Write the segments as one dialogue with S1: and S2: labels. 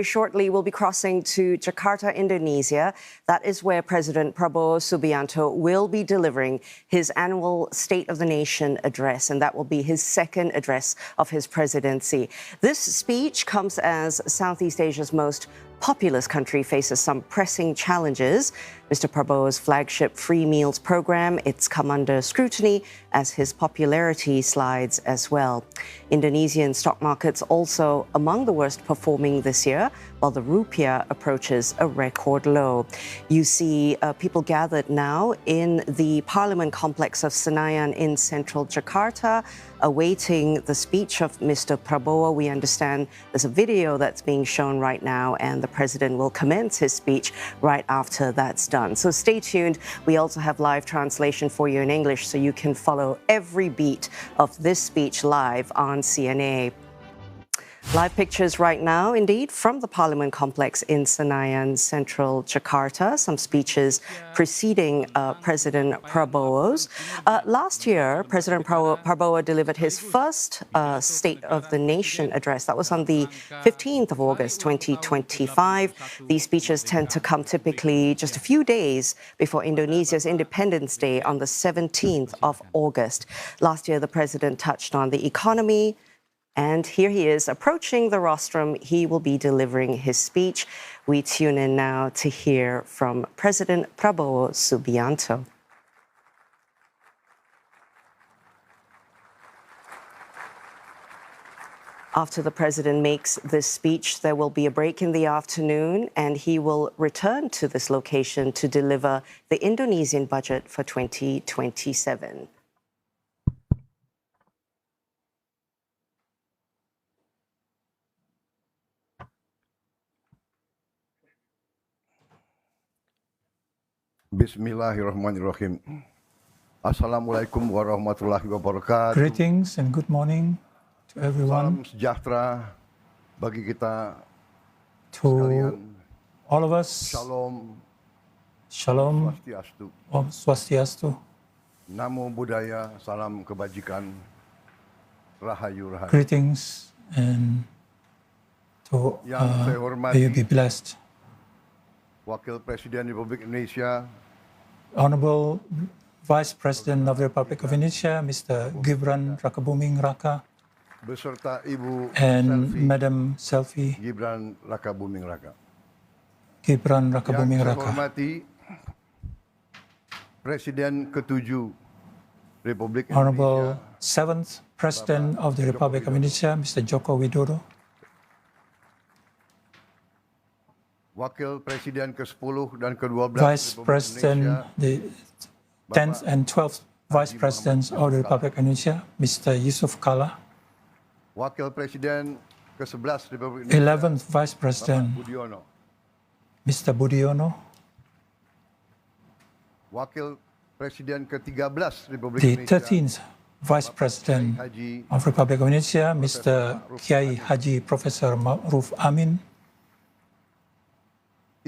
S1: Shortly, we'll be crossing to Jakarta, Indonesia. That is where President Prabowo Subianto will be delivering his annual State of the Nation address, and that will be his second address of his presidency. This speech comes as Southeast Asia's most populous country faces some pressing challenges. Mr. Prabowo's flagship free meals program, it's come under scrutiny as his popularity slides as well. Indonesian stock markets also among the worst performing this year, while the rupiah approaches a record low. You see people gathered now in the Parliament complex of Senayan in central Jakarta, awaiting the speech of Mr. Prabowo. We understand there's a video that's being shown right now, and the president will commence his speech right after that's done. So stay tuned. We also have live translation for you in English, so you can follow every beat of this speech live on CNA. Live pictures right now, indeed, from the Parliament complex in Senayan, central Jakarta. Some speeches preceding President Prabowo's. Last year, President Prabowo delivered his first State of the Nation address. That was on the 15th of August, 2025. These speeches tend to come typically just a few days before Indonesia's Independence Day on the 17th of August. Last year, the president touched on the economy, and here he is approaching the rostrum. He will be delivering his speech. We tune in now to hear from President Prabowo Subianto. After the president makes this speech, there will be a break in the afternoon, and he will return to this location to deliver the Indonesian budget for 2027.
S2: Bismillahirrahmanirrahim. Assalamualaikum warahmatullahi wabarakatuh.
S3: Greetings and good morning to everyone.
S2: Salam sejahtera bagi kita
S3: to
S2: sekalian.
S3: All of us.
S2: Shalom.
S3: Shalom.
S2: Swastiastu.
S3: Om Swastiastu.
S2: Namo Buddhaya, salam kebajikan. Rahayu rahayu.
S3: Greetings and to may you be blessed.
S2: Wakil Presiden Republik Indonesia,
S3: Honorable Vice President of the Republic of Indonesia, Mr. Gibran Rakabuming Raka,
S2: beserta Ibu
S3: and
S2: Selfie
S3: Madam Selfie
S2: Gibran Rakabuming Raka.
S3: Gibran Rakabuming
S2: Yang saya
S3: Raka.
S2: hormati Presiden ke-7 Republik
S3: Honorable
S2: Indonesia,
S3: 7th President of the Republic of Indonesia, Mr. Joko Widodo,
S2: Wakil Presiden ke-10 dan ke-12
S3: Vice President, the 10th and 12th Vice Presidents of the Republic of Indonesia, Mr. Yusuf Kala,
S2: Wakil Presiden ke-11 Republik Indonesia,
S3: 11th Vice President,
S2: Budiono,
S3: Mr. Budiono,
S2: Wakil Presiden ke-13 Republik
S3: the
S2: Indonesia,
S3: 13th Vice President of Republic of Indonesia, Mr. Kiai Haji Professor Ma'ruf Amin,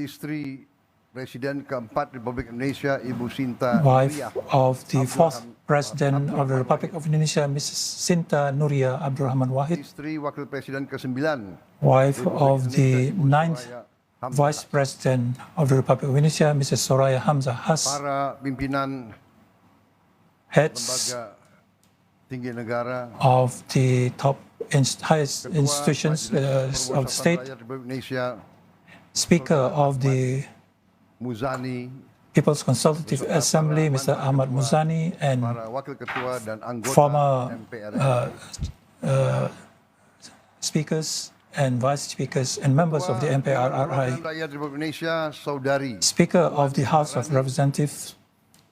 S2: istri Presiden ke-4 Republik Indonesia, Ibu Sinta
S3: wife
S2: Nuriyah
S3: of the 4th President of the Republic of Indonesia, Mrs. Sinta Nuria Abdurrahman Wahid,
S2: istri Wakil Presiden ke-9
S3: wife
S2: Republik
S3: of the
S2: Indonesia,
S3: 9th
S2: Soraya Hamzah,
S3: Vice President of the Republic of Indonesia, Mrs. Soraya Hamzah Has,
S2: para pimpinan
S3: heads
S2: lembaga tinggi negara,
S3: of the top highest
S2: Ketua
S3: institutions
S2: Majelis
S3: of the state,
S2: Rakyat Republik Indonesia,
S3: Speaker of the
S2: Muzani,
S3: People's Consultative Assembly, Mr. Ahmad Muzani, and
S2: para wakil ketua dan anggota
S3: former
S2: MPR,
S3: speakers and vice speakers and members of the MPRRI,
S2: Rakyat Republik Indonesia, Saudari,
S3: Speaker of the House of Representatives,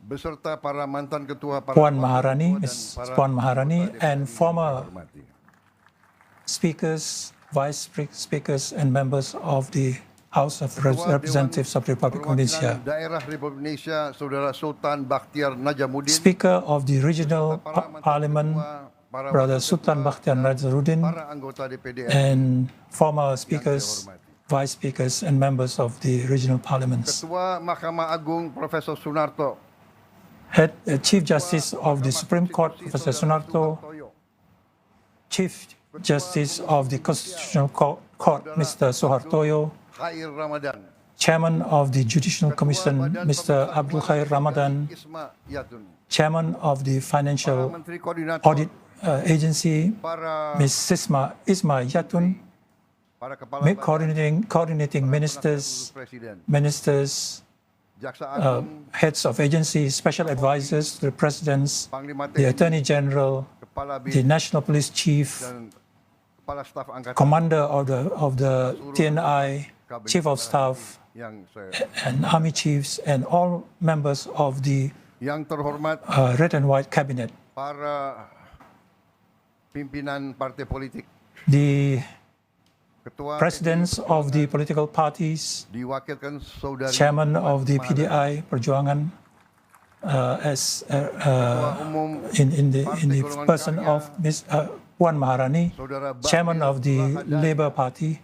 S2: beserta para mantan ketua para
S3: Puan
S2: wakil
S3: Maharani,
S2: ketua dan
S3: Ms.
S2: para
S3: Puan Maharani,
S2: anggota
S3: and
S2: DPR
S3: former
S2: yang dihormati.
S3: speakers, vice speakers, and members of the House of Representatives of the Republic of Indonesia,
S2: Daerah Republik Indonesia, Saudara Sultan Bakhtiar Najamuddin,
S3: Speaker of the Regional Parliament, Brother Sultan Bakhtiar Najamuddin,
S2: para anggota DPD
S3: and former speakers, vice speakers, and members of the regional parliaments.
S2: Ketua Mahkamah Agung Profesor Sunarto,
S3: Chief Justice of the Supreme Court, Professor Sunarto, Chief Justice of the Constitutional Court, Mr. Soehartoyo,
S2: Khair Ramadan.
S3: Chairman of the Judicial Commission, Mr. Abdul Khair Ramadan,
S2: Isma Yatun.
S3: Chairman of the Financial
S2: Menteri Koordinator.
S3: Audit Agency,
S2: Para
S3: Ms. Isma Yatun,
S2: para kepala
S3: coordinating ministers,
S2: Jaksa Agung,
S3: heads of agencies, special advisors to the presidents,
S2: Panglima
S3: the
S2: TNI,
S3: Attorney General,
S2: Kepala
S3: the
S2: BIN
S3: National Police Chief,
S2: dan Kepala Staf Angkatan
S3: Commander of the TNI, Chief of Staff,
S2: yang saya
S3: and Army Chiefs, and all members of the
S2: yang terhormat
S3: Red and White Cabinet.
S2: para pimpinan partai politik,
S3: The
S2: ketua
S3: presidents of the political parties,
S2: diwakilkan saudari
S3: chairman of the PDI Perjuangan,
S2: umum
S3: in the person of Ms. Puan Maharani,
S2: saudara
S3: chairman of the Labour Party,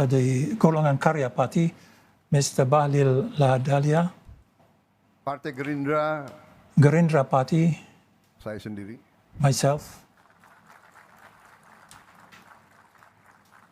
S3: the Golongan Karya Party, Mr. Bahlil Lahadalia,
S2: Partai
S3: Gerindra Party,
S2: saya sendiri,
S3: myself,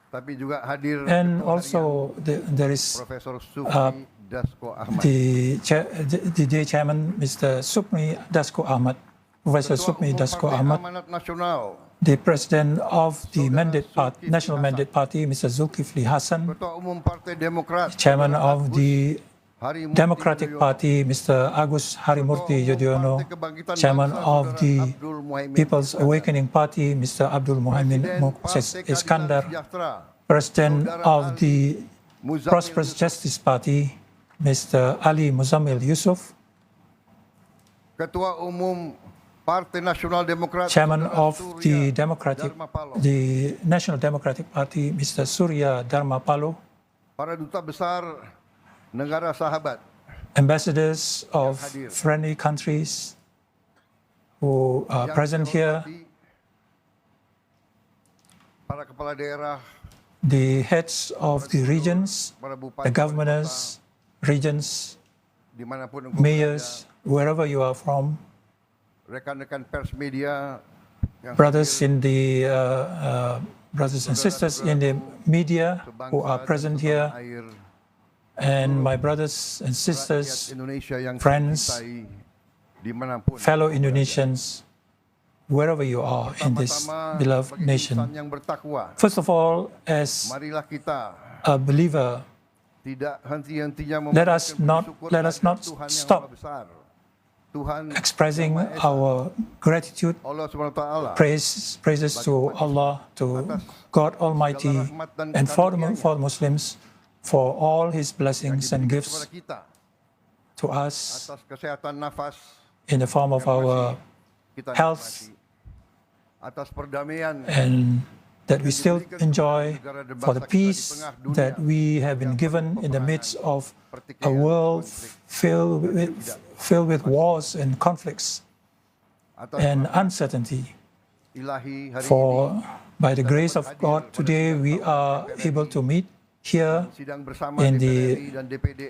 S2: tapi juga hadir
S3: and
S2: ketua
S3: also there is
S2: Profesor Supri Dasko Ahmad,
S3: the day chairman, Mr. Supmi Dasko Ahmad, Professor
S2: Ketua
S3: Supmi
S2: Umum
S3: Dasko
S2: Partai
S3: Ahmad,
S2: Amanat Nasional,
S3: the president of the National Mandate Party, Mr. Zulkifli Hasan,
S2: Ketua Umum Partai Demokrat,
S3: chairman of the
S2: Harimurti
S3: Democratic
S2: Yudhoyono,
S3: Party, Mr. Agus Harimurti
S2: Ketua Umum
S3: Yudhoyono,
S2: Partai Kebangkitan
S3: chairman
S2: Bangsa,
S3: of
S2: Saudara
S3: the
S2: Abdul Muhaimin
S3: People's
S2: Iskandar,
S3: Awakening Party, Mr. Abdul Muhaimin
S2: Presiden Partai Keadilan
S3: Iskandar,
S2: Sejahtera,
S3: president
S2: Saudara
S3: of
S2: Ali
S3: the
S2: Muzammil
S3: Prosperous
S2: Yusuf,
S3: Justice Party, Mr. Ali Muzammil Yusuf,
S2: Ketua Umum Partai Nasional Demokrat,
S3: chairman
S2: Saudara
S3: of
S2: Surya
S3: the National Democratic Party, Mr. Surya Dharma Palo,
S2: para duta besar negara sahabat,
S3: ambassadors of friendly countries who are
S2: yang
S3: present here,
S2: dihormati para kepala daerah,
S3: the heads of the regions,
S2: para bupati,
S3: the governors, regions,
S2: dimanapun engkau
S3: mayors, wherever you are from,
S2: berada, rekan-rekan pers media, yang
S3: brothers in the brothers and sisters in the media who are present here,
S2: air,
S3: and my brothers and
S2: rakyat
S3: sisters,
S2: Indonesia yang
S3: friends,
S2: saya cintai, dimanapun
S3: fellow Indonesians, wherever you are in this
S2: Pertama-tama,
S3: beloved
S2: sebagai
S3: nation.
S2: insan yang bertakwa,
S3: First of all, as
S2: marilah kita
S3: a believer,
S2: tidak henti-hentinya
S3: let us not
S2: terhadap Tuhan yang
S3: stop
S2: Maha Besar, Tuhan
S3: expressing
S2: yang Maha Esa,
S3: our gratitude,
S2: Allah SWT,
S3: praises to Allah, to God Almighty, and for the Muslims, for all His blessings and gifts
S2: kepada kita,
S3: to us
S2: atas kesehatan nafas
S3: in the form of our
S2: kita
S3: health,
S2: nikmati, atas perdamaian
S3: and that we still enjoy, for the peace that we have been given in the midst of a world filled with wars and conflicts
S2: atas
S3: and uncertainty.
S2: ilahi hari
S3: For
S2: ini,
S3: by the grace of God, today we are able to meet here
S2: sidang bersama
S3: in
S2: DPR
S3: the
S2: RI dan DPD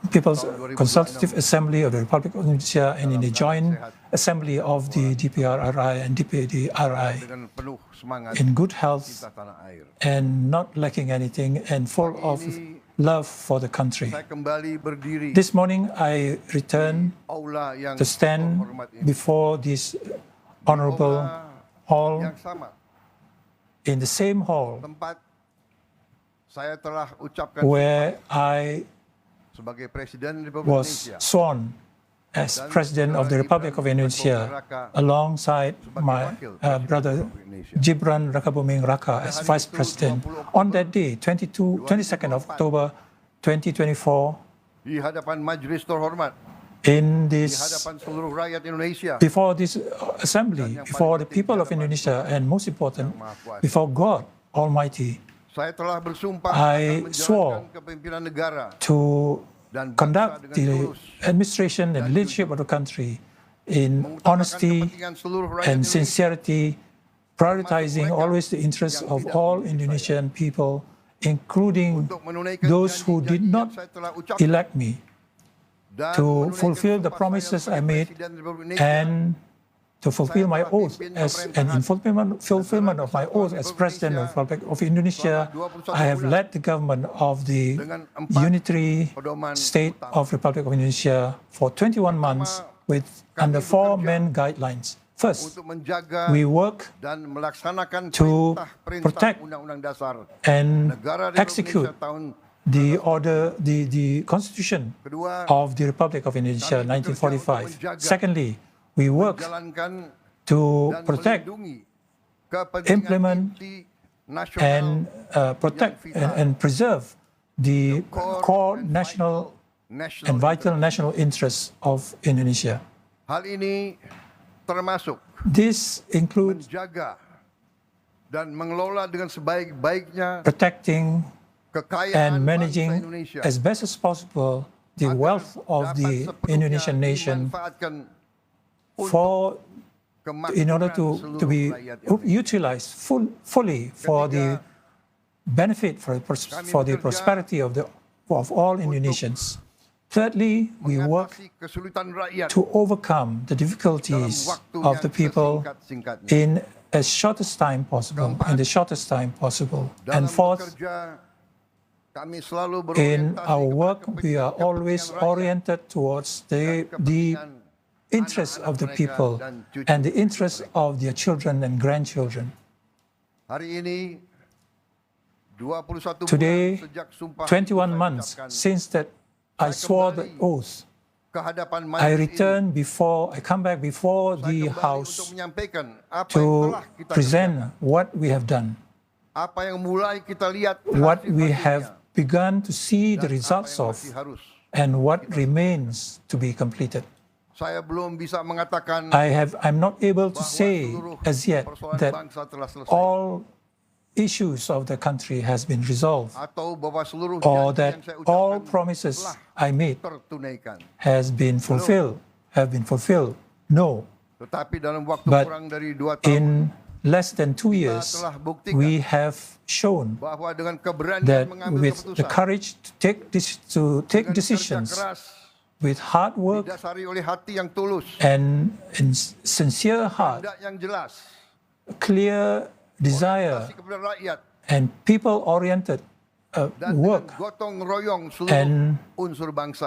S3: People's Consultative Assembly of the Republic of Indonesia and in the joint assembly of the DPRRI and DPDRI
S2: dengan penuh semangat
S3: in good health
S2: cinta tanah air.
S3: and not lacking anything and full of love for the country.
S2: Saya kembali berdiri
S3: This morning I return
S2: aula yang
S3: to stand
S2: terhormat ini,
S3: before this honorable hall,
S2: yang sama,
S3: in the same hall
S2: tempat saya telah ucapkan
S3: where I
S2: sebagai Presiden Republik
S3: was
S2: Indonesia
S3: sworn as President of the Republic of Indonesia alongside my brother Gibran Rakabuming Raka as Vice President. On that day, 22nd of October 2024,
S2: di hadapan majelis terhormat,
S3: in
S2: di
S3: this,
S2: hadapan seluruh rakyat Indonesia,
S3: before this assembly, before the people of Indonesia, and most important, before God Almighty,
S2: saya telah bersumpah
S3: I
S2: akan
S3: swore
S2: menjalankan kepemimpinan negara
S3: to
S2: dan bangsa
S3: conduct
S2: dengan
S3: the
S2: tulus,
S3: administration and leadership of the country in
S2: mengutamakan
S3: honesty
S2: kepentingan seluruh rakyat
S3: and
S2: Indonesia,
S3: sincerity, prioritizing always the interests of all Indonesian people, including
S2: untuk menunaikan
S3: those who did
S2: janji-janji
S3: not
S2: yang saya telah ucapkan
S3: elect me,
S2: dan
S3: to
S2: menunaikan
S3: fulfill the
S2: sumpah saya
S3: promises I
S2: sebagai
S3: made
S2: Presiden Republik Indonesia
S3: and to fulfill my oath in fulfillment of my oath as President of the Republic of Indonesia, I have led the government of the unitary state of Republic of Indonesia for 21 months under 4 main guidelines. First, we work to protect and execute the Constitution of the Republic of Indonesia, 1945. Secondly, we work to protect, implement, and protect and preserve the core national and vital national interests of Indonesia. This includes protecting and managing as best as possible the wealth of the Indonesian nation in order to be utilized fully for the benefit, for the prosperity of all Indonesians. Thirdly, we work to overcome the difficulties of the people in the shortest time possible. And fourth, in our work, we are always oriented towards the interests of the people and the interests of their children and grandchildren. Today, 21 months since that I swore the oath, I come back before the House to present what we have done, what we have begun to see the results of, and what remains to be completed. I'm not able to say as yet that all issues of the country has been resolved, or that all promises I made have been fulfilled. No. But in less than 2 years, we have shown that with the courage to take decisions, with hard work and sincere heart, clear desire, and people-oriented work, and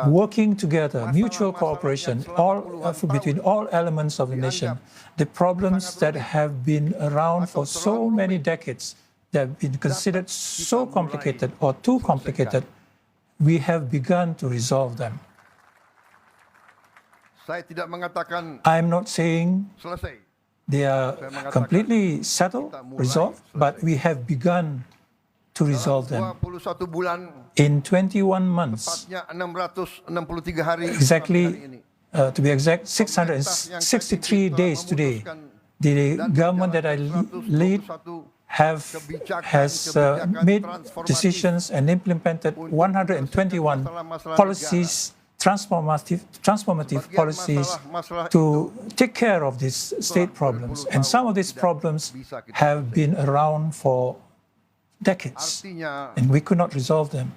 S3: working together, mutual cooperation between all elements of the nation. The problems that have been around for so many decades, that have been considered so complicated or too complicated, we have begun to resolve them. I'm not saying they are completely settled, resolved, but we have begun to resolve them. In 21 months, to be exact, 663 days today, the government that I lead has made decisions and implemented 121 policies, transformative policies to take care of these state problems. And some of these problems have been around for decades, and we could not resolve them.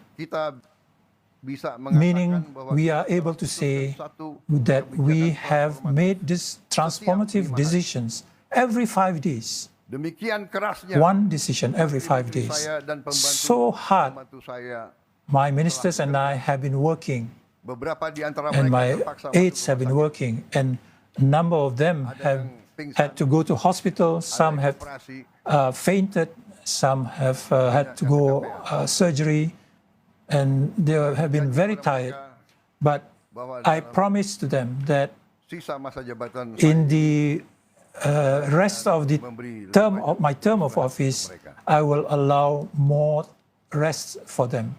S3: Meaning, we are able to say that we have made these transformative decisions every 5 days. One decision every 5 days. So hard, my ministers and I have been working, and my aides have been working, and a number of them have had to go to hospital, some have fainted, some have had to go surgery, and they have been very tired. But I promised to them that in the rest of the my term of office, I will allow more rest for them,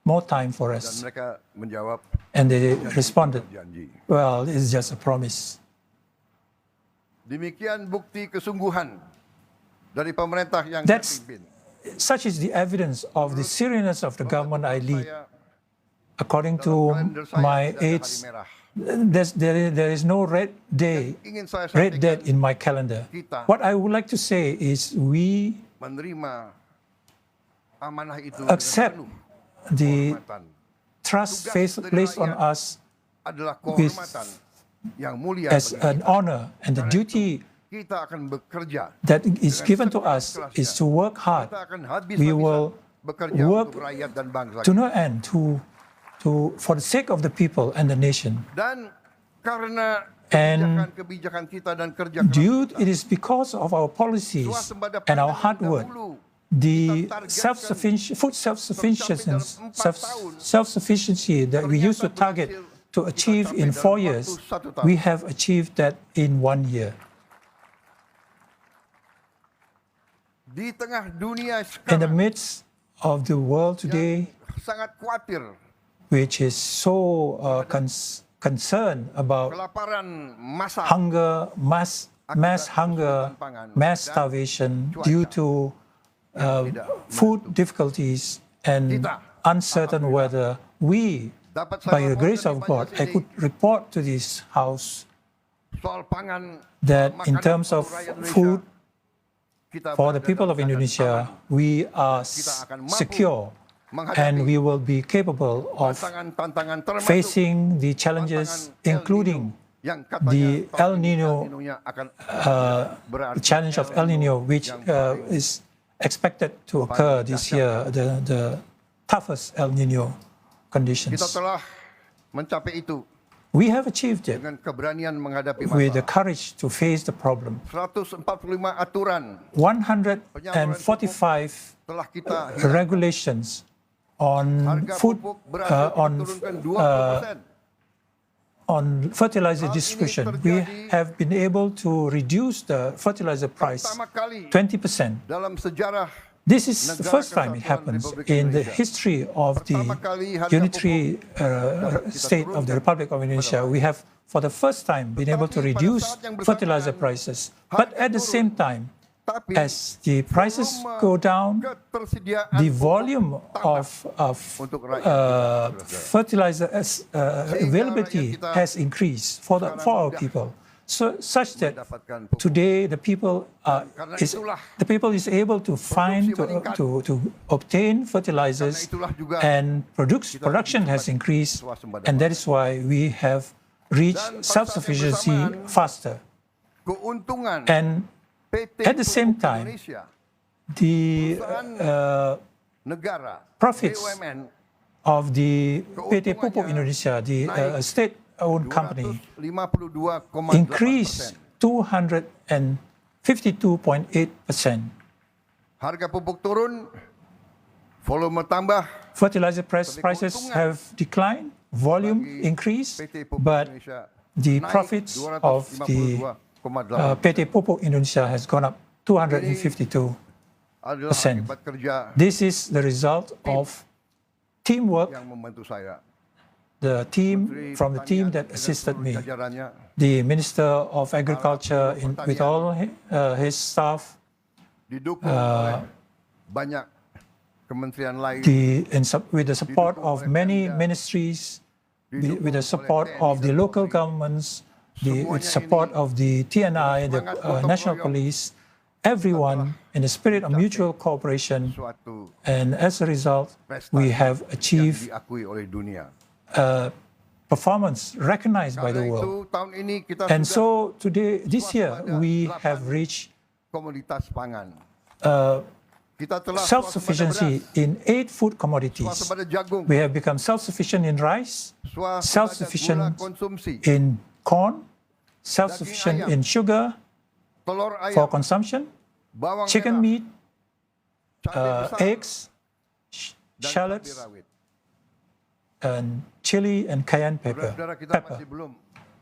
S3: more time for rest. And they responded, well, it's just a promise. Such is the evidence of the seriousness of the government I lead. According to my aides, there is no red date in my calendar. What I would like to say is we accept the trust placed on us with
S2: yang mulia
S3: as
S2: bagi
S3: an
S2: kita.
S3: honor, and the duty
S2: Kita akan bekerja.
S3: that is
S2: dengan
S3: given to us
S2: seikhlas-ikhlasnya.
S3: is to work hard.
S2: Kita akan
S3: We
S2: habis-habisan
S3: will
S2: bekerja
S3: work
S2: untuk rakyat dan bangsa
S3: to
S2: kita.
S3: no end for the sake of the people and the nation.
S2: Dan karena
S3: And
S2: kebijakan kita dan kerja keras
S3: due,
S2: kita,
S3: it is because of our policies
S2: swasembada
S3: and our
S2: pangan
S3: hard
S2: yang
S3: work,
S2: dahulu
S3: the
S2: targetkan
S3: food self-sufficiency
S2: dalam 4 tahun,
S3: self-sufficiency that we used to target to achieve in 4 years, we have achieved that in 1 year.
S2: di tengah dunia
S3: In the
S2: sekarang
S3: midst of the world today,
S2: yang sangat khawatir,
S3: which is so concerned about
S2: kelaparan massal,
S3: hunger, mass hunger, mass starvation due to food difficulties and uncertain weather, we, by the grace of God, I could report to this House
S2: soal pangan,
S3: that in
S2: makanan
S3: terms of
S2: untuk rakyat Indonesia,
S3: food
S2: kita
S3: for the
S2: berada
S3: people of
S2: dalam keadaan
S3: Indonesia,
S2: aman.
S3: we are secure and we will be capable of
S2: Tantangan-tantangan termasuk
S3: facing the challenges, including
S2: yang katanya
S3: the
S2: tahun
S3: El
S2: ini
S3: Nino,
S2: El Nino-nya akan berarti
S3: challenge of El Nino, which is expected to occur this year, the toughest El Nino
S2: kita
S3: conditions.
S2: telah mencapai itu
S3: We have achieved it
S2: dengan keberanian menghadapi
S3: with the
S2: masalah.
S3: courage to face the problem.
S2: 145 aturan
S3: 145
S2: telah kita
S3: regulations on
S2: harga
S3: food,
S2: pupuk berhasil diturunkan 20%.
S3: on fertilizer
S2: Hal ini
S3: distribution. We
S2: terjadi
S3: have been able to reduce the fertilizer price
S2: Pertama kali
S3: 20%.
S2: dalam sejarah
S3: This is the first time it happens in the history of the unitary state of the Republic of Indonesia. We have, for the first time, been able to reduce fertilizer prices. But at the same time, as the prices go down, the volume of fertilizer availability has increased for our people. So such that today the people is able to find to obtain fertilizers, and production has increased, and that is why we have reached self-sufficiency faster. And at the same time, the profits of the PT Pupuk Indonesia, the state-owned company, increased 252.8%.
S2: Harga pupuk turun, volume tambah.
S3: Fertilizer prices have declined, volume increased, but the profits of the PT Pupuk Indonesia has gone up 252%. This is the result of teamwork,
S2: yang membantu saya.
S3: the team that assisted me, the Minister of Agriculture with all his staff,
S2: Didukung oleh banyak kementerian lain,
S3: with the support of many ministries, with the support of the local governments, with the support of the TNI, the National Police, everyone in the spirit of mutual cooperation, and as a result, we have achieved
S2: diakui oleh dunia.
S3: Performance recognized by the
S2: Karena
S3: world.
S2: itu tahun ini kita
S3: And
S2: sudah
S3: so this year, we have reached
S2: komoditas pangan. Kita telah
S3: self-sufficiency in 8 food commodities.
S2: swasembada jagung,
S3: We have become self-sufficient in rice,
S2: swasembada
S3: self-sufficient
S2: gula konsumsi,
S3: in corn, self-sufficient in sugar
S2: telur ayam,
S3: for consumption,
S2: bawang
S3: chicken
S2: merah,
S3: meat,
S2: cabai besar,
S3: eggs,
S2: dan
S3: shallots,
S2: cabai rawit.
S3: and chili and cayenne
S2: Saudara-saudara, kita
S3: pepper.
S2: masih belum.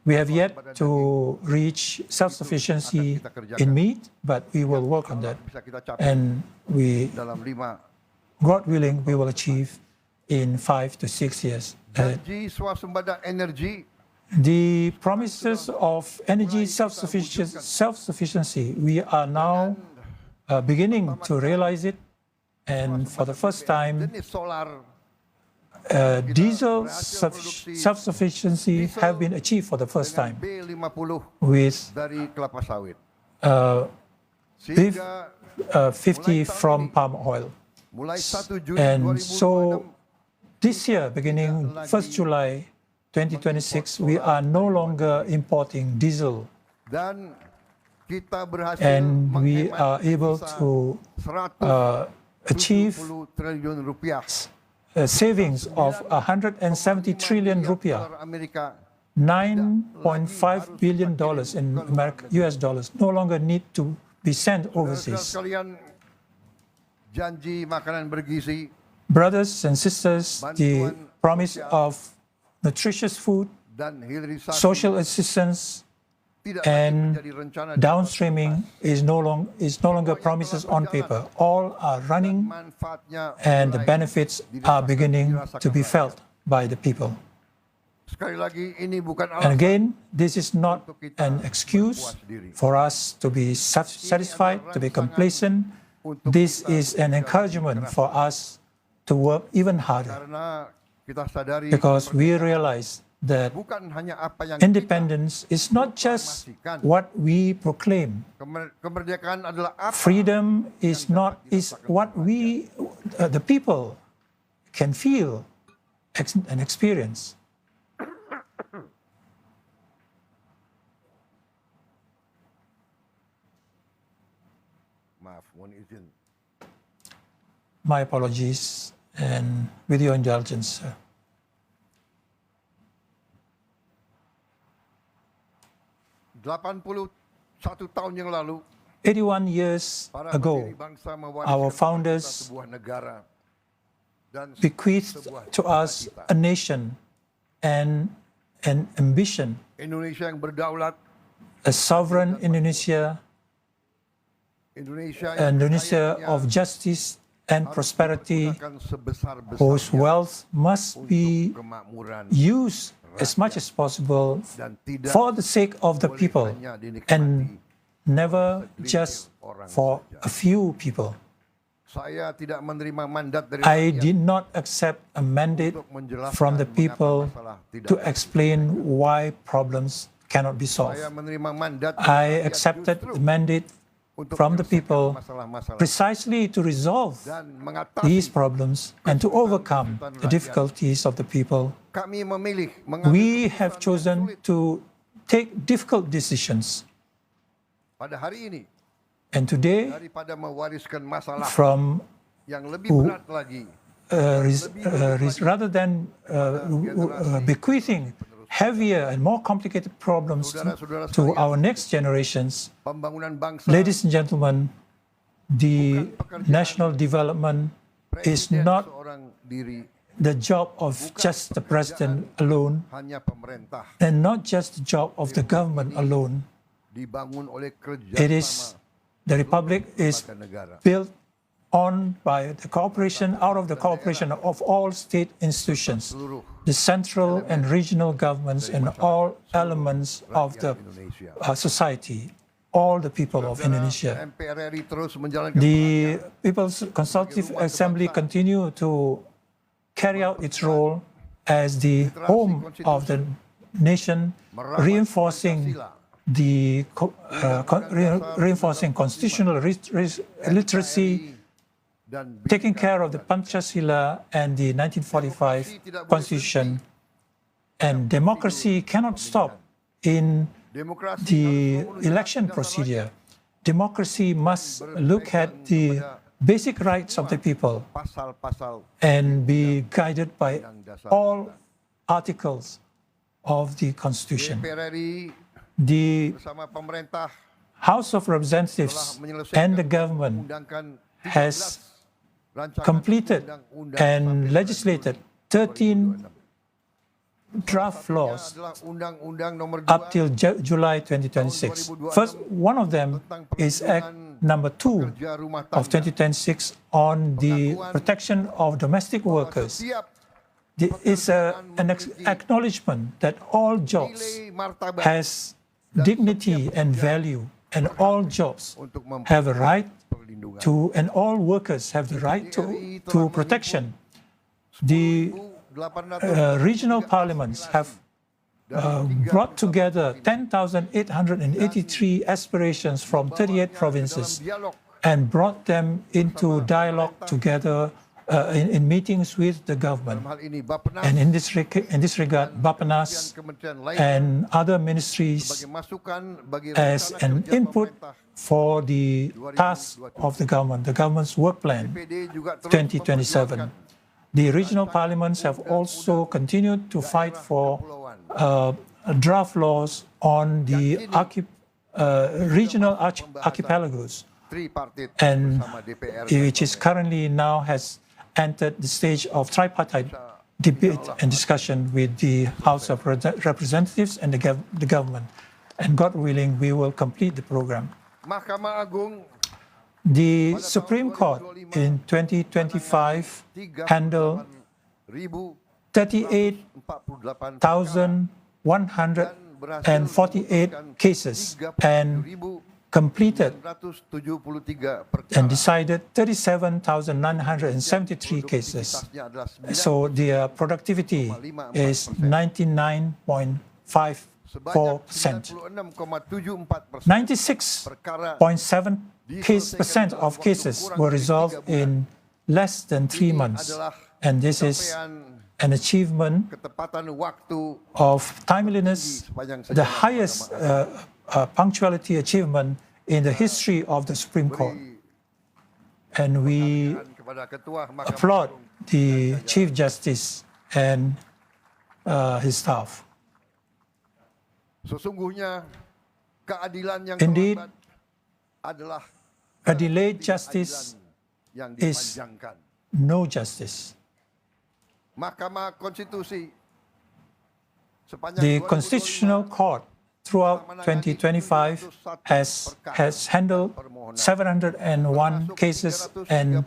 S3: We have yet to reach self-sufficiency in meat, but we will work on that.
S2: Bisa kita capai
S3: And we,
S2: dalam 5
S3: God willing, we will achieve in 5 to 6 years.
S2: janji swasembada energi.
S3: The promises of energy self-sufficiency, we are now beginning to realize it. And for the first time,
S2: Jenis solar
S3: diesel self-sufficiency have been achieved for the first time
S2: B50
S3: with
S2: dari kelapa sawit.
S3: beef
S2: Sehingga
S3: 50 from palm oil.
S2: mulai 1 Juli
S3: And
S2: 2026
S3: so this year, beginning 1st July 2026, we are no longer importing diesel,
S2: Dan kita berhasil
S3: and we
S2: menghemat
S3: are able
S2: devisa
S3: to
S2: 170
S3: achieve
S2: triliun rupiah.
S3: savings of 170 trillion rupiah,
S2: Dolar Amerika
S3: $9.5 billion in US dollars, no longer need to be sent
S2: Saudara
S3: overseas.
S2: sekalian, janji makanan bergizi
S3: Brothers and sisters, the promise of nutritious food,
S2: dan hilirisasi
S3: social assistance,
S2: tidak lagi
S3: and
S2: menjadi rencana di
S3: downstreaming is no longer promises on paper. All are running,
S2: manfaatnya
S3: and the
S2: mulai
S3: benefits are beginning to be felt by the people.
S2: Sekali lagi, ini bukan
S3: And
S2: alasan
S3: again, this is not an excuse for us to be satisfied, to be complacent. This is an encouragement for us to work even harder,
S2: karena kita sadari
S3: because we realize that
S2: bukan hanya apa yang
S3: independence is not just what we proclaim.
S2: kemerdekaan adalah apa
S3: Freedom is what we, the people, can feel and experience.
S2: maaf, mohon izin.
S3: My apologies, and with your indulgence, sir.
S2: 81 tahun yang lalu
S3: 81 years
S2: para
S3: ago,
S2: pendiri bangsa
S3: our
S2: mewariskan
S3: founders
S2: sebuah negara dan
S3: bequeathed to us a nation and an ambition,
S2: Indonesia yang berdaulat,
S3: a sovereign Indonesia, Indonesia of justice and prosperity, whose wealth must be used as much as possible for the sake of the people and never just for a few people.
S2: Saya tidak menerima mandat dari
S3: I
S2: rakyat
S3: did not accept a mandate from the people to explain why problems cannot be solved.
S2: Saya menerima mandat dari
S3: I
S2: rakyat
S3: accepted
S2: justru
S3: the mandate
S2: untuk
S3: from the
S2: menyelesaikan
S3: people
S2: masalah-masalah
S3: precisely to resolve
S2: dan mengatasi.
S3: these problems and to overcome the difficulties of the people.
S2: Kami memilih mengambil
S3: We
S2: keputusan
S3: have
S2: yang
S3: chosen
S2: sulit.
S3: to take difficult decisions.
S2: Pada hari ini
S3: And today,
S2: daripada mewariskan masalah
S3: from
S2: yang lebih berat lagi,
S3: rather than bequeathing heavier and more complicated problems to our next generations,
S2: pembangunan bangsa
S3: ladies and gentlemen, the national development is
S2: presiden
S3: not
S2: seorang diri,
S3: the job of just the president alone,
S2: hanya pemerintah,
S3: and not just the job of the government alone.
S2: dibangun oleh
S3: It is, the republic is
S2: negara.
S3: built on by the cooperation, out of the cooperation of all state institutions, the central and regional governments, and all elements of the society, all the people of Indonesia.
S2: MPR RI terus menjalankan
S3: The People's Consultative Assembly continue to carry out its role as the home of the nation, reinforcing reinforcing constitutional literacy,
S2: dan
S3: taking care of the Pancasila and the 1945 Constitution. And democracy cannot stop in
S2: demokrasi
S3: the election procedure. Democracy must look at the basic rights of the people
S2: pasal-pasal
S3: and be guided by all articles of the Constitution.
S2: MPR RI
S3: The
S2: bersama pemerintah
S3: House of Representatives and the government
S2: undangkan
S3: has
S2: 13 rancangan
S3: completed
S2: undang-undang
S3: and
S2: sampai
S3: legislated 13 draft laws
S2: adalah undang-undang nomor 2
S3: up till July 2026. First, one of them is Act number 2
S2: kerja rumah
S3: of
S2: tangga.
S3: 2026 on the protection of domestic workers.
S2: Setiap
S3: It's an acknowledgement that all jobs
S2: nilai martabat
S3: has dignity and value, and all jobs
S2: untuk
S3: have a right
S2: perlindungan.
S3: to, and all workers have the right to protection. The
S2: 800
S3: regional parliaments have brought together 10,883 aspirations from 38 provinces
S2: dialog
S3: and brought them into dialogue together in meetings with the government.
S2: Dalam hal ini Bappenas
S3: And in this regard, Bappenas
S2: kementerian lain
S3: and other ministries
S2: sebagai masukan bagi
S3: as
S2: rencana
S3: an
S2: kerja
S3: input
S2: pemerintah
S3: for the task of the government's work plan
S2: DPD juga terus
S3: 2027. The regional parliaments have also continued to fight for draft laws on the regional archipelagos,
S2: tripartit
S3: and
S2: bersama DPR
S3: which is currently now has entered the stage of tripartite debate and discussion with the House of Representatives and the government. And God willing, we will complete the program.
S2: Mahkamah Agung
S3: The Supreme Court in 2025 handled 38,148 cases and completed and decided 37,973 cases. So their productivity is 99.54%. 96.7% of cases were resolved in less than 3 months. And this is an achievement of timeliness, the highest punctuality achievement in the history of the Supreme Court. And we applaud the Chief Justice and his staff. Indeed, a delayed justice is no justice. The Constitutional Court throughout 2025 has handled 701 cases and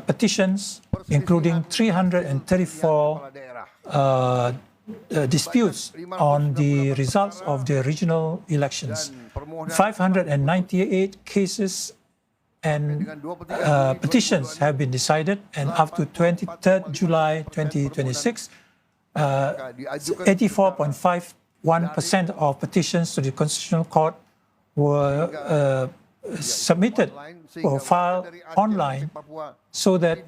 S3: petitions, including 334 disputes on the results of the regional elections. 598 cases and petitions have been decided, and up to 23rd July 2026, 84.51% of petitions to the Constitutional Court were submitted or filed online, so that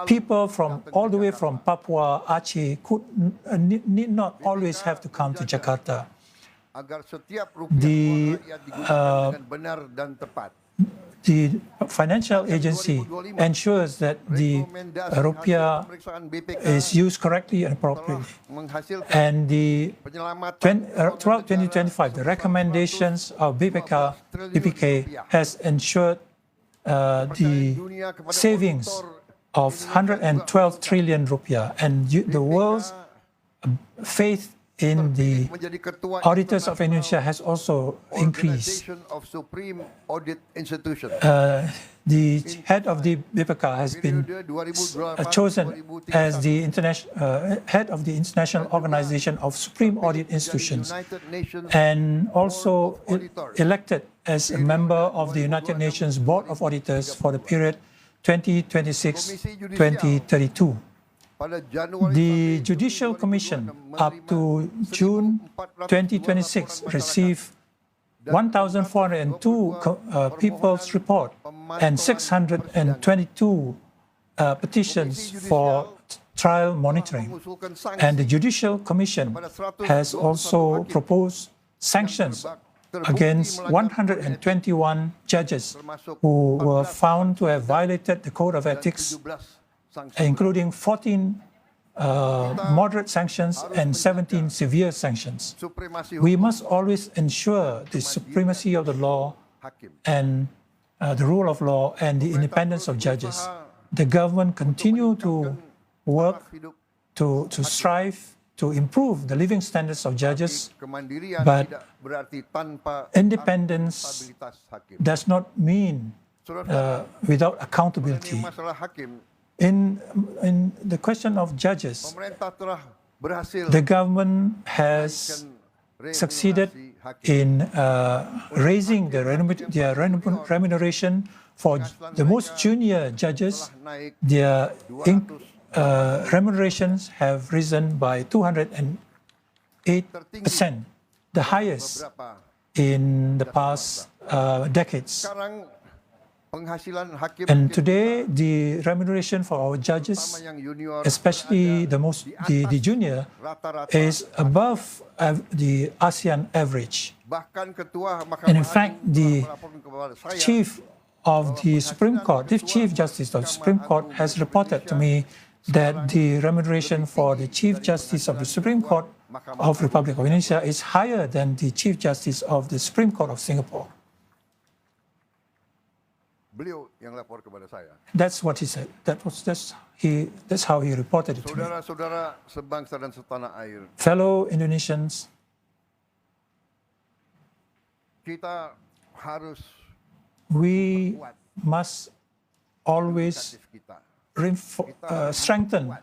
S3: people from all the way from Papua, Aceh need not always have to come to Jakarta. The financial agency ensures that the rupiah is used correctly and appropriately. And throughout 2025, the recommendations of BPK has ensured the savings of 112 trillion rupiah, and the world's faith in the auditors of Indonesia has also increased. The head of the BPK has been chosen as the head of the International Organization of Supreme Audit Institutions, and also elected as a member of the United Nations Board of Auditors for the period 2026-2032. The Judicial Commission up to June 2026 received 1,402 people's report and 622 petitions for trial monitoring. And the Judicial Commission has also proposed sanctions against 121 judges who were found to have violated the Code of Ethics, including 14 moderate sanctions and 17 severe sanctions. We must always ensure the supremacy of the law and the rule of law and the independence of judges. The government continue to work to strive to improve the living standards of judges, but independence does not mean without accountability. In the question of judges, the government has succeeded in raising their remuneration for the most junior judges. Their remunerations have risen by 208%, the highest in the past decades.
S2: penghasilan hakim
S3: And today, the remuneration for our judges,
S2: yang junior
S3: especially the junior,
S2: rata-rata
S3: is above the ASEAN average.
S2: bahkan ketua Mahkamah
S3: And in fact,
S2: Agung
S3: the
S2: melaporkan kepada saya
S3: chief of the Supreme Court, the Chief Justice of the Supreme Court has reported to me that the remuneration for the Chief Justice of the Supreme Court of Republic of Indonesia is higher than the Chief Justice of the Supreme Court of Singapore.
S2: beliau yang lapor kepada saya.
S3: That's what he said. That's how he reported it to me.
S2: Saudara-saudara sebangsa dan setanah air,
S3: Fellow Indonesians,
S2: kita harus
S3: we must always
S2: kita
S3: strengthen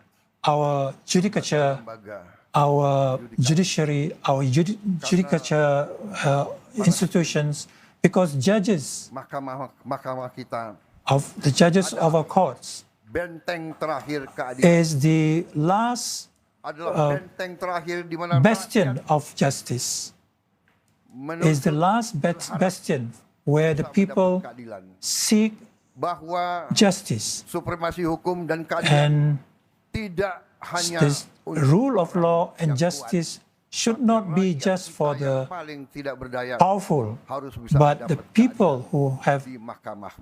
S3: our judicature,
S2: lembaga
S3: our judiciary, our judicature institutions, because judges
S2: mahkamah kita
S3: of the judges of our courts
S2: benteng terakhir keadilan
S3: is the last
S2: adalah benteng terakhir di mana
S3: bastion of justice, is the last bastion where the people
S2: keadilan
S3: seek
S2: bahwa
S3: justice,
S2: supremasi hukum dan keadilan
S3: and
S2: tidak hanya
S3: this rule of law and justice should not be just for the
S2: paling tidak berdaya
S3: powerful,
S2: harus bisa
S3: but the
S2: dapat
S3: people who have
S2: di mahkamah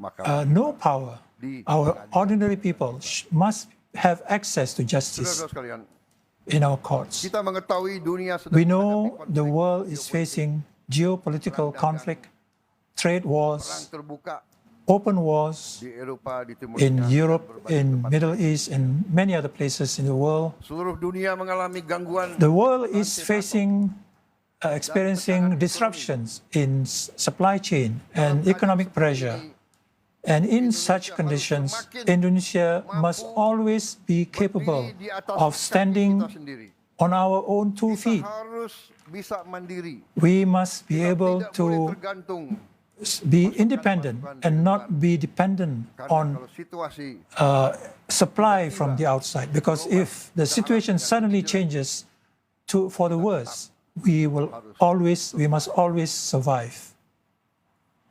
S3: no power, our ordinary people, must have access to justice
S2: Saudara sekalian,
S3: in our courts.
S2: kita mengetahui dunia sedang
S3: We know the world is facing geopolitical conflict, trade
S2: perang
S3: wars,
S2: terbuka
S3: open wars
S2: di Eropa, di Timur
S3: in
S2: Tengah,
S3: Europe,
S2: berbagai
S3: in
S2: tempat.
S3: Middle East, and many other places in the world.
S2: Seluruh dunia mengalami gangguan
S3: The world is experiencing disruptions in supply chain and economic pressure. And in such conditions, Indonesia must always be capable
S2: berdiri di atas
S3: of
S2: kaki
S3: standing
S2: kita sendiri.
S3: on our own two
S2: Kita
S3: feet.
S2: harus bisa mandiri.
S3: We must be able
S2: Tidak boleh
S3: to
S2: tergantung
S3: be independent and not be dependent
S2: karena
S3: on
S2: kalau situasi
S3: supply from the outside. Because if the situation suddenly changes for the worse, we must always survive.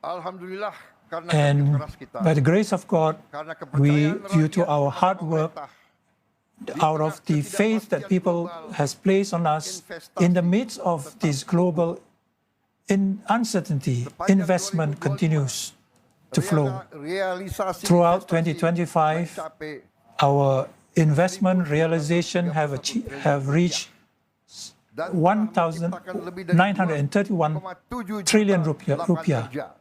S2: alhamdulillah karena kerja
S3: And
S2: keras kita,
S3: by the grace of God,
S2: karena
S3: we,
S2: kepercayaan
S3: due to
S2: rakyat
S3: our
S2: kepada
S3: hard work,
S2: pemerintah,
S3: out of the faith that people has placed on us, in the midst of this global uncertainty, investment continues to flow.
S2: realisasi
S3: Throughout
S2: investasi
S3: 2025,
S2: mencapai
S3: our investment realization have reached 1,931 trillion rupiah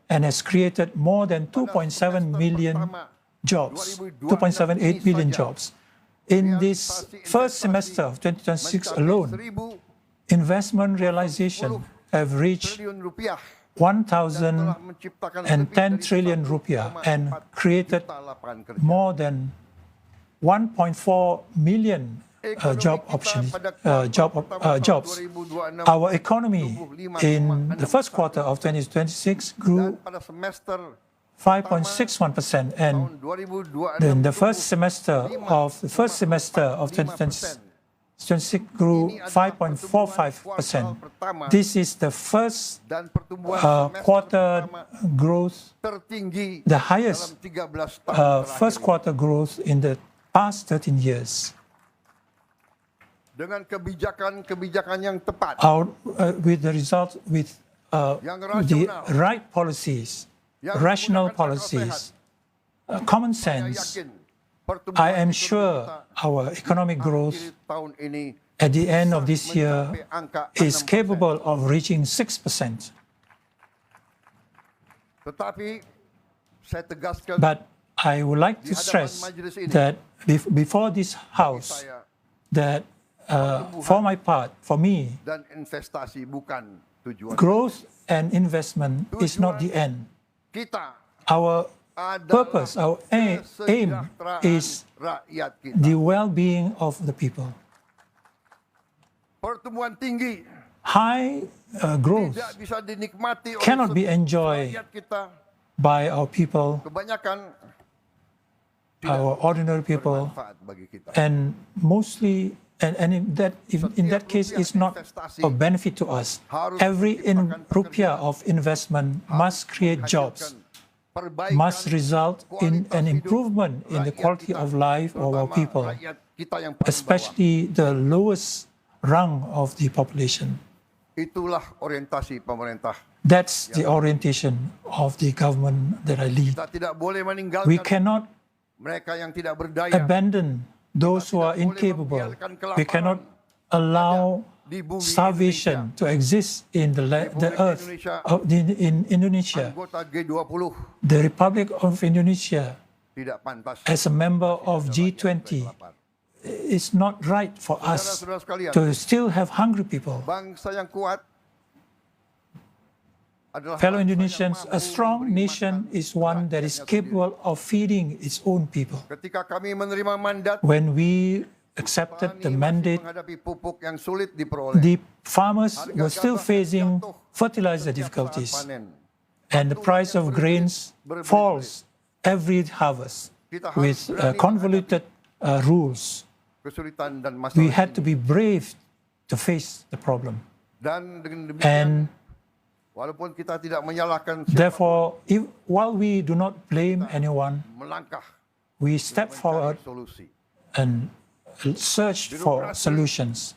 S3: and has created more than 2.7 million jobs, 2.78 million jobs. In this first semester of 2026 alone, investment realization have reached
S2: triliun rupiah
S3: 1,010 trillion rupiah and created
S2: lapangan kerja.
S3: more than 1.4 million jobs. Our economy in the first quarter of 2026 grew
S2: pada semester
S3: 5.61%, and
S2: tahun 2026
S3: in the first semester of 2026 grew 5.45%. This is the first
S2: dan pertumbuhan
S3: quarter growth,
S2: tertinggi
S3: the highest
S2: dalam 13 tahun
S3: first quarter growth in the past 13 years.
S2: dengan kebijakan yang tepat
S3: With the result, with the right policies, rational policies, common sense, I am sure our economic growth
S2: tahun ini
S3: at the end of this year is capable of reaching 6%.
S2: Tetapi saya tegaskan
S3: But I would like to stress that before this House, that for my part, for me,
S2: dan investasi bukan tujuan
S3: growth and investment is not the end.
S2: kita.
S3: Our purpose, our aim is
S2: rakyat kita.
S3: the well-being of the people.
S2: Pertumbuhan tinggi
S3: High growth
S2: tidak bisa dinikmati oleh
S3: cannot be enjoyed
S2: rakyat kita.
S3: by our people,
S2: Kebanyakan
S3: our ordinary people,
S2: manfaat bagi kita.
S3: and mostly, and in that case, it's not of benefit to us. Every rupiah of investment must create jobs, must result in an improvement in the quality of life of our people, especially the lowest rung of the population.
S2: Itulah orientasi pemerintah.
S3: That's the orientation of the government that I lead.
S2: Kita tidak boleh
S3: We
S2: meninggalkan
S3: cannot
S2: mereka yang tidak berdaya.
S3: abandon those who are incapable. We cannot allow starvation to exist in the earth in Indonesia.
S2: Anggota G20
S3: The Republic of Indonesia,
S2: tidak pantas.
S3: as a member of G20, it's not right for us
S2: Saudara-saudara sekalian,
S3: to still have hungry people.
S2: bangsa yang kuat adalah
S3: Fellow
S2: bangsa yang
S3: Indonesians,
S2: mampu
S3: a strong
S2: memberi
S3: nation
S2: makan
S3: is one that is
S2: rakyatnya
S3: capable of feeding its own people.
S2: sendiri. Ketika kami menerima mandat,
S3: When we accepted the
S2: petani masih
S3: mandate,
S2: menghadapi pupuk yang sulit diperoleh.
S3: the farmers were still facing fertilizer difficulties, and the price of grains falls every harvest with convoluted rules.
S2: Kesulitan dan
S3: We
S2: masalah
S3: had to
S2: ini.
S3: be brave to face the problem.
S2: Dan dengan demikian,
S3: And
S2: walaupun kita tidak menyalahkan siapa,
S3: therefore, while we do not blame anyone,
S2: melangkah
S3: we step forward
S2: mencari solusi.
S3: and search for solutions.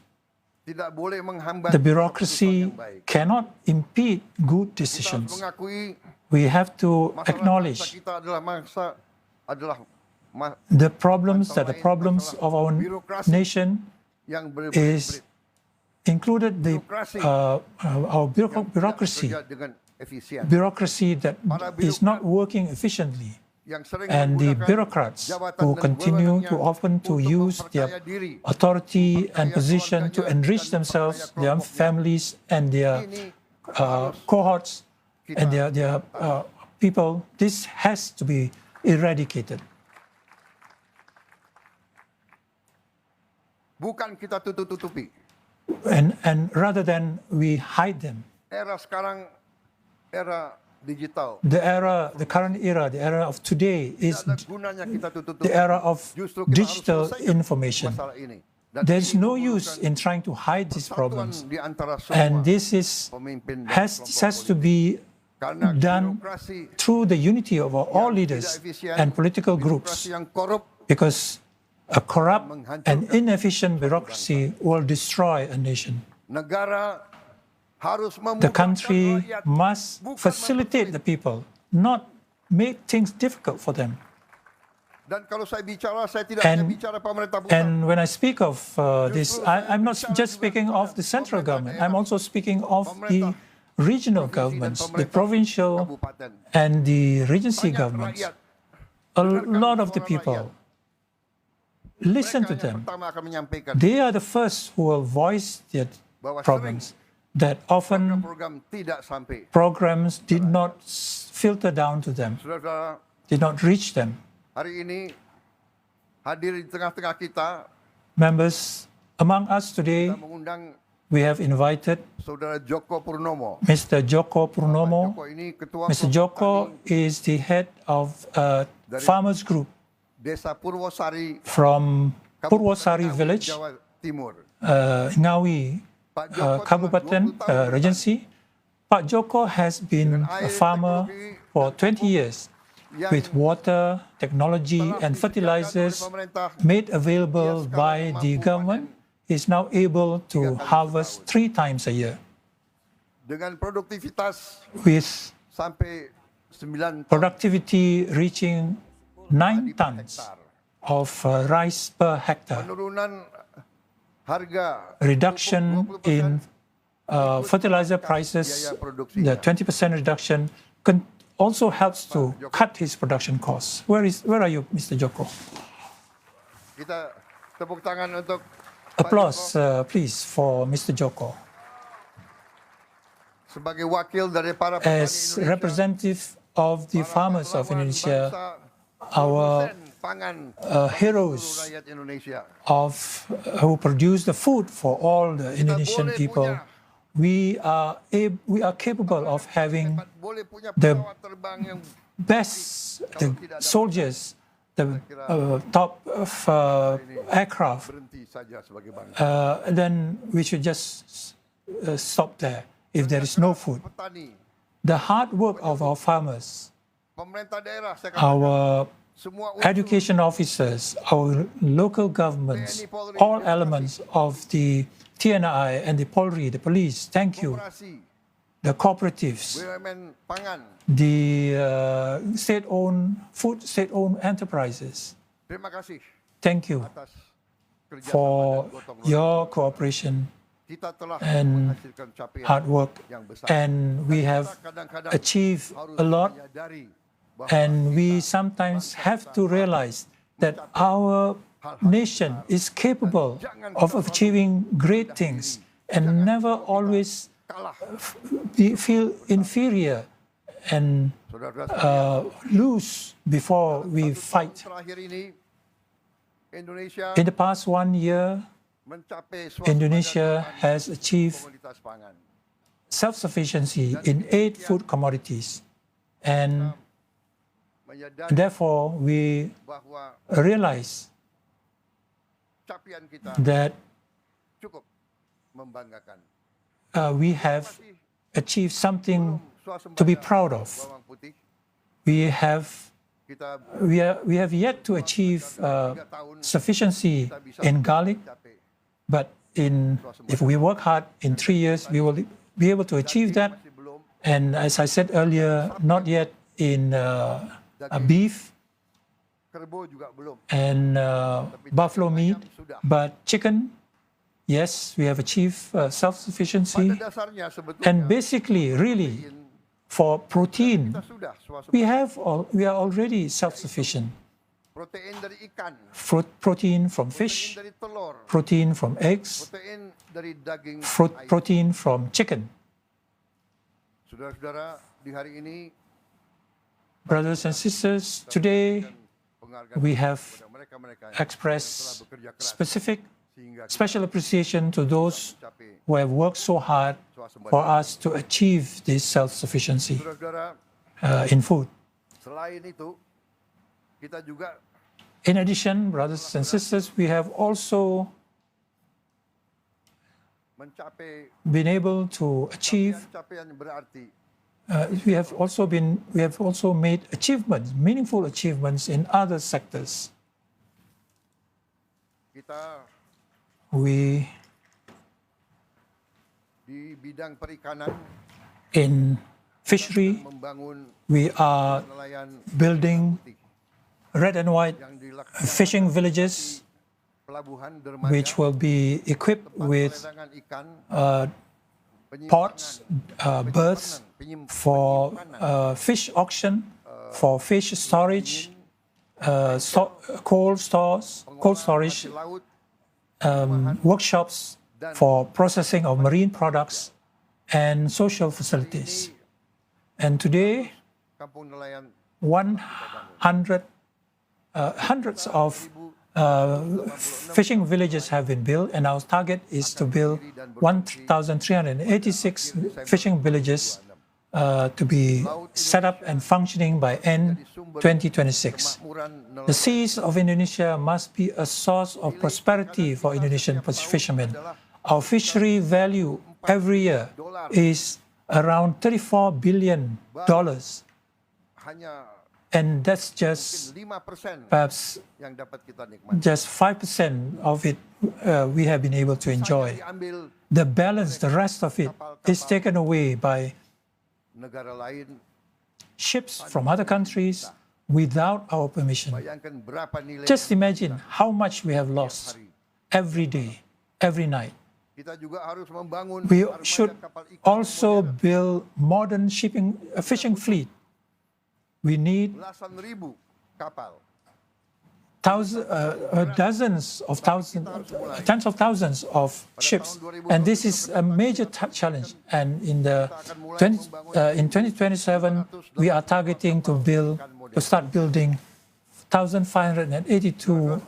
S2: Tidak boleh menghambat
S3: The bureaucracy
S2: keputusan yang baik.
S3: cannot impede good
S2: Kita harus
S3: decisions.
S2: mengakui
S3: We have to
S2: masalah bangsa
S3: acknowledge
S2: kita adalah
S3: the problems of our nation
S2: yang
S3: is included our bureaucracy
S2: dengan efisien.
S3: bureaucracy that is not working efficiently,
S2: Yang sering
S3: and the
S2: menggunakan
S3: bureaucrats
S2: jabatan
S3: who
S2: dan
S3: continue
S2: wewenangnya
S3: to often to
S2: untuk
S3: use their
S2: memperkaya diri,
S3: authority and
S2: memperkaya
S3: position to
S2: keluarganya,
S3: enrich
S2: dan
S3: themselves,
S2: memperkaya
S3: their
S2: kelompoknya.
S3: families and their cohorts and their people. This has to be eradicated.
S2: Bukan kita tutup-tutupi.
S3: And rather than we hide them.
S2: Era sekarang, era digital.
S3: The current era, the era of today is
S2: Tidak ada gunanya kita tutup-tutupi.
S3: the era of
S2: Justru kita harus
S3: digital
S2: selesaikan
S3: information.
S2: masalah ini. Dan
S3: There's
S2: ini
S3: no
S2: memerlukan
S3: use in trying to hide these
S2: persatuan
S3: problems.
S2: di antara semua
S3: And this
S2: pemimpin dan
S3: has
S2: kelompok
S3: to be
S2: Karena
S3: done
S2: birokrasi
S3: through the unity of all
S2: yang
S3: leaders
S2: tidak efisien,
S3: and political groups,
S2: birokrasi yang korup,
S3: because a corrupt and inefficient bureaucracy will destroy a nation.
S2: negara harus
S3: The
S2: memudahkan
S3: country
S2: rakyat,
S3: must
S2: bukan
S3: facilitate the people, not make things difficult for them.
S2: Dan kalau saya bicara, saya tidak hanya bicara pemerintah pusat.
S3: And when I speak of this, I'm not just speaking of the central government. I'm also speaking of the regional governments, the provincial
S2: kabupaten.
S3: and the regency
S2: Banyak
S3: governments.
S2: rakyat,
S3: A lot of the
S2: suara
S3: people, listen to
S2: mereka yang
S3: them.
S2: pertama akan menyampaikan
S3: They are the first who will voice their
S2: bahwa
S3: problems. That often
S2: program tidak sampai.
S3: programs did not filter down to them,
S2: Saudara-saudara,
S3: did not reach them.
S2: hari ini hadir di tengah-tengah kita,
S3: Members, among us today,
S2: kita mengundang
S3: we have invited
S2: Saudara Joko Purnomo.
S3: Mr. Joko Purnomo.
S2: Joko ini ketua
S3: Mr.
S2: kelompok
S3: Joko
S2: tani
S3: is the head of a farmers group
S2: Desa Purwosari,
S3: from
S2: Kabupaten
S3: Purwosari
S2: Ngawi,
S3: village,
S2: Jawa Timur.
S3: Ngawi,
S2: Pak Joko telah
S3: Kabupaten
S2: 20 tahun
S3: Regency. Pak Joko has been a farmer for 20 years with water, technology and fertilizers made available by the government. Is now able to harvest 3 times a year
S2: dengan produktivitas
S3: with
S2: sampai 9 ton
S3: productivity reaching 9 tons of rice per hectare.
S2: penurunan harga
S3: Reduction
S2: pupuk 20%,
S3: in fertilizer prices, the 20% reduction also helps to cut his production costs. Where are you, Mr. Joko?
S2: kita tepuk tangan untuk
S3: Applause, please, for Mr. Joko.
S2: sebagai wakil dari para petani
S3: As
S2: Indonesia,
S3: representative of the farmers of
S2: pahlawan
S3: Indonesia,
S2: bangsa,
S3: our
S2: produsen pangan
S3: heroes
S2: seluruh rakyat Indonesia.
S3: who produce the food for all the Indonesian people, we are capable of having
S2: Boleh punya
S3: the
S2: pesawat terbang yang
S3: best, the soldiers, the top of aircraft.
S2: berhenti saja sebagai bangsa.
S3: Then we should just stop there if there is no food.
S2: Petani
S3: The hard work of our farmers
S2: pemerintah daerah, saya katakan,
S3: our
S2: semua
S3: education officers, our local governments, all elements of the TNI and the Polri, the police, thank you.
S2: koperasi,
S3: The cooperatives,
S2: BUMN pangan.
S3: the state-owned food, state-owned enterprises,
S2: Terima kasih
S3: thank you
S2: atas kerjasama
S3: for
S2: dan gotong royong.
S3: your cooperation
S2: Kita telah
S3: and
S2: menghasilkan capaian
S3: hard work,
S2: yang besar.
S3: and we have
S2: Kadang-kadang
S3: achieved
S2: harus
S3: a lot,
S2: menyadari bahwa
S3: and we sometimes have to realize that our nation is capable of achieving great things and never always
S2: kalah.
S3: feel inferior and
S2: Saudara-saudara,
S3: lose before we
S2: satu tahun
S3: fight.
S2: terakhir ini Indonesia
S3: In the past 1 year,
S2: mencapai
S3: Indonesia has achieved
S2: komoditas pangan.
S3: self-sufficiency in 8 food commodities, and
S2: Menyadari
S3: therefore we
S2: bahwa
S3: realize
S2: capaian kita
S3: that
S2: cukup membanggakan.
S3: we have
S2: Masih
S3: achieved something
S2: swasembada
S3: to be proud of.
S2: bawang putih,
S3: We have
S2: kita
S3: we have yet to achieve sufficiency in garlic,
S2: capai.
S3: but if we work hard, in 3 years we will be able to achieve that.
S2: Masih belum,
S3: And as I said earlier, not yet in beef
S2: kerbau juga belum.
S3: and buffalo meat, but chicken, yes, we have achieved self-sufficiency.
S2: Pada dasarnya sebetulnya
S3: And basically, really, for protein,
S2: kita sudah swasembada.
S3: we are already self-sufficient.
S2: Protein dari ikan,
S3: Protein from
S2: protein
S3: fish,
S2: dari telur,
S3: protein from eggs,
S2: protein dari daging ayam.
S3: protein from chicken.
S2: Saudara-saudara, di hari ini
S3: Brothers and sisters, today
S2: penghargaan
S3: we have
S2: kepada mereka-mereka yang
S3: expressed
S2: telah bekerja keras
S3: specific
S2: sehingga kita
S3: special appreciation to those
S2: mencapai.
S3: who have worked so hard for us to achieve this self-sufficiency
S2: Saudara-saudara,
S3: in food.
S2: selain itu kita juga
S3: In addition, brothers and sisters, we have also
S2: mencapai
S3: been able to achieve.
S2: capaian berarti
S3: We have also made achievements, meaningful achievements in other sectors.
S2: kita
S3: We,
S2: di bidang perikanan
S3: in fishery,
S2: membangun
S3: we are
S2: nelayan
S3: building
S2: putih
S3: red and white
S2: yang dilaksanakan
S3: fishing villages,
S2: pelabuhan dermaga,
S3: which will be equipped with
S2: pelelangan ikan,
S3: pots, berths
S2: penyimpanan,
S3: for fish auction, for fish storage, cold storage,
S2: laut,
S3: workshops for processing of marine products, and social facilities. And today,
S2: kampung nelayan
S3: hundreds of fishing villages have been built, and our target is to build 1,386 fishing villages to be set up and functioning by end 2026.
S2: kemakmuran
S3: The seas of Indonesia must be a source of prosperity for Indonesian fishermen. Our fishery value every year is around $34 billion,
S2: hanya
S3: and that's just
S2: 5%
S3: perhaps
S2: yang dapat kita nikmati.
S3: just 5% of it we have been able to enjoy.
S2: Diambil
S3: The balance, the rest of it, is taken away by
S2: negara lain.
S3: ships from other countries without our permission.
S2: Bayangkan berapa nilai
S3: Just imagine how much we have lost every day, every night.
S2: kita juga harus membangun
S3: We
S2: armada
S3: should
S2: kapal ikan
S3: also
S2: modern.
S3: build modern fishing fleet. We need
S2: Belasan ribu kapal.
S3: tens of thousands of ships, and this is a major challenge. And in 2027, we are targeting to start building 1,582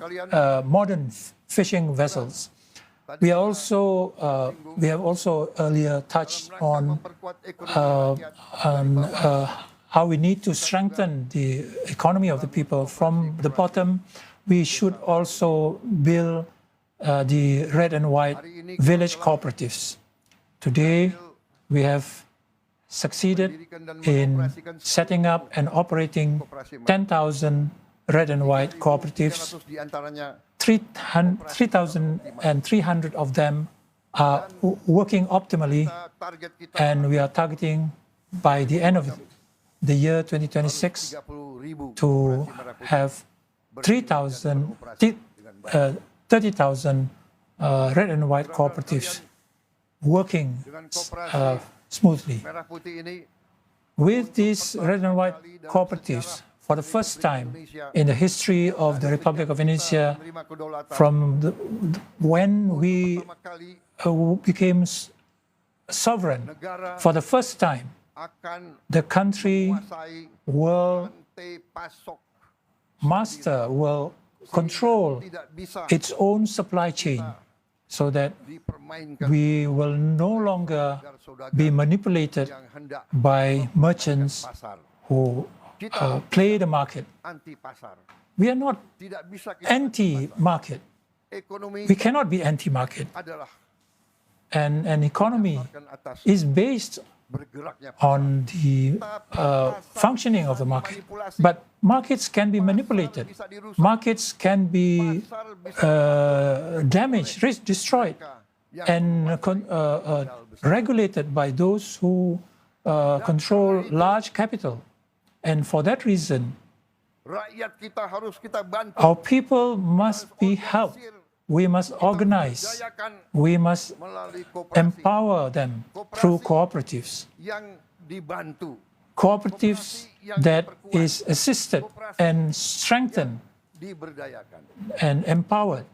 S3: modern fishing vessels. We have also earlier touched on
S2: Memperkuat ekonomi rakyat.
S3: how we need to strengthen the economy of the people from the bottom. We should also build the red and white village cooperatives. Today, we have succeeded in setting up and operating 10,000 red and white cooperatives. 3,300 of them are working optimally, and we are targeting by the end of the year 2026 to have 30,000 red and white cooperatives working smoothly. With these red and white cooperatives, for the first time in the history of the Republic of Indonesia, from when we became sovereign, for the first time, the country will control its own supply chain, so that we will no longer be manipulated by merchants who play the market. We are not anti-market. We cannot be anti-market. And an economy is based on the functioning of the market. But markets can be manipulated. Markets can be damaged, destroyed, and regulated by those who control large capital. And for that reason, our people must be helped. We must organize. We must empower them through cooperatives. Cooperatives that is assisted and strengthened and empowered.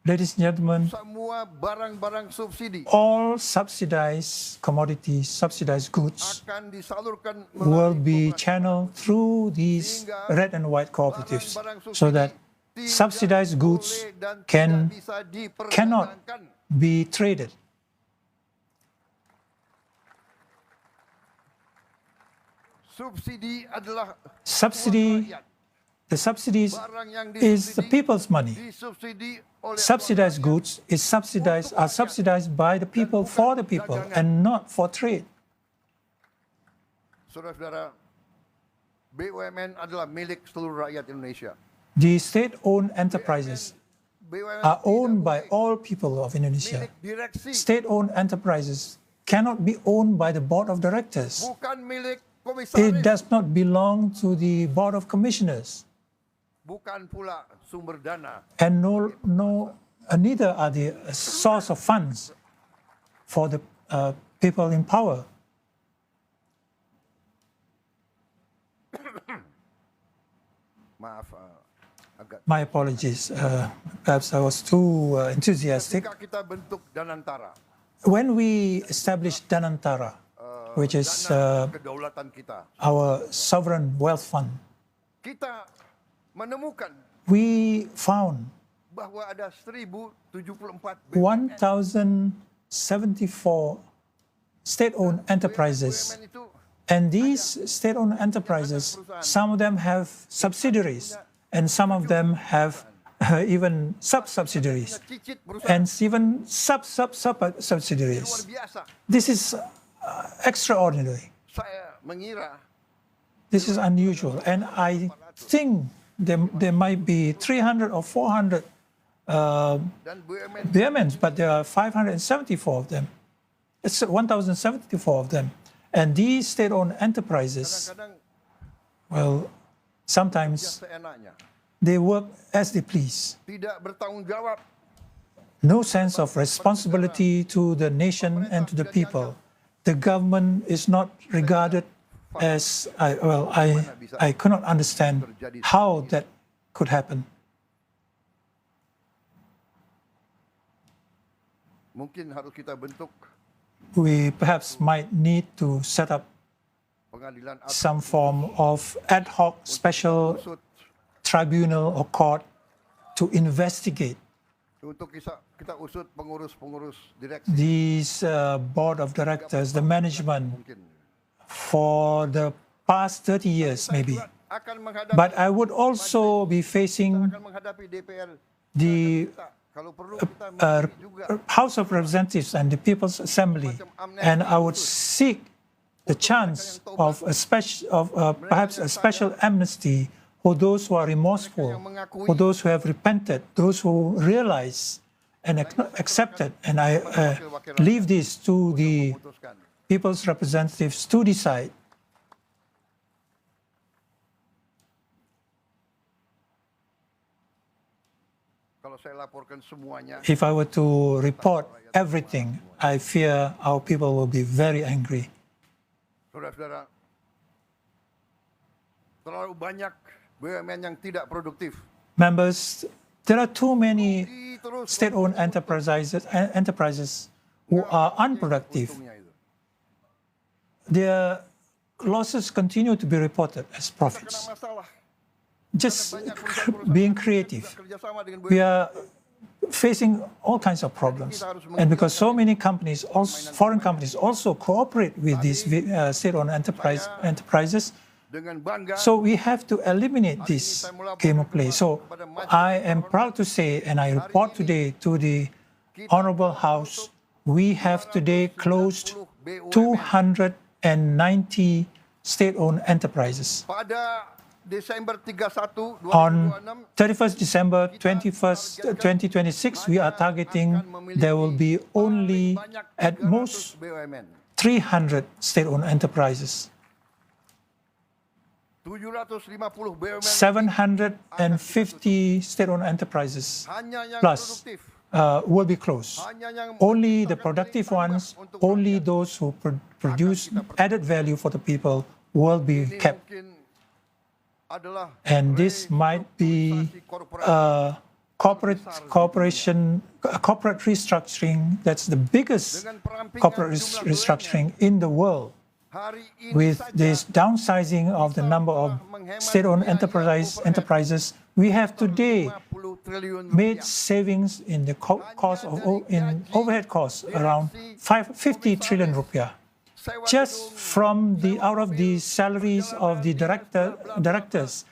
S3: Ladies and gentlemen, all subsidized commodities, subsidized goods will be channeled through these red and white cooperatives, so that subsidized goods cannot be traded. The subsidies is the people's money. Subsidized goods are subsidized by the people for the people and not for trade.
S2: Saudara-saudara, BUMN adalah milik seluruh rakyat Indonesia.
S3: The state-owned enterprises are owned by all people of Indonesia. State-owned enterprises cannot be owned by the board of directors. It does not belong to the board of commissioners. And neither are the source of funds for the people in power. My apologies. Perhaps I was too enthusiastic. When we established Danantara, which is our sovereign wealth fund, we found 1,074 state-owned enterprises. And these state-owned enterprises, some of them have subsidiaries, and some of them have even sub-subsidiaries, and even sub-subsidiaries. This is extraordinary. This is unusual, and I think there might be 300 or 400 BUMNs, but there are 574 of them. It's 1,074 of them. And these state-owned enterprises, well, sometimes they work as they please. No sense of responsibility to the nation and to the people. The government is not regarded as, I cannot understand how that could happen. We perhaps might need to set up some form of ad hoc special tribunal or court to investigate these board of directors, the management, for the past 30 years maybe. But I would also be facing the House of Representatives and the People's Assembly, and I would seek the chance of perhaps a special amnesty for those who are remorseful, for those who have repented, those who realize and accepted. And I leave this to the People's Representatives to decide. If I were to report everything, I fear our people will be very angry.
S2: Saudara-saudara, terlalu banyak BUMN yang tidak produktif.
S3: Members, there are too many state-owned enterprises who are unproductive. Their losses continue to be reported as profits. Just being creative. We are facing all kinds of problems. And because so many companies, foreign companies, also cooperate with these state-owned enterprises, so we have to eliminate this game of play. So I am proud to say, and I report today to the Honorable House, we have today closed 290 state-owned enterprises. On 31st December 2026, we are targeting there will be only at most 300 state-owned enterprises. 750 state-owned enterprises plus will be closed. Only the productive ones, only those who produce added value for the people will be kept. And this might be corporate restructuring. That's the biggest corporate restructuring in the world. With this downsizing of the number of state-owned enterprises, we have today made savings in the overhead costs around 50 trillion rupiah. Just from out of the salaries of the directors,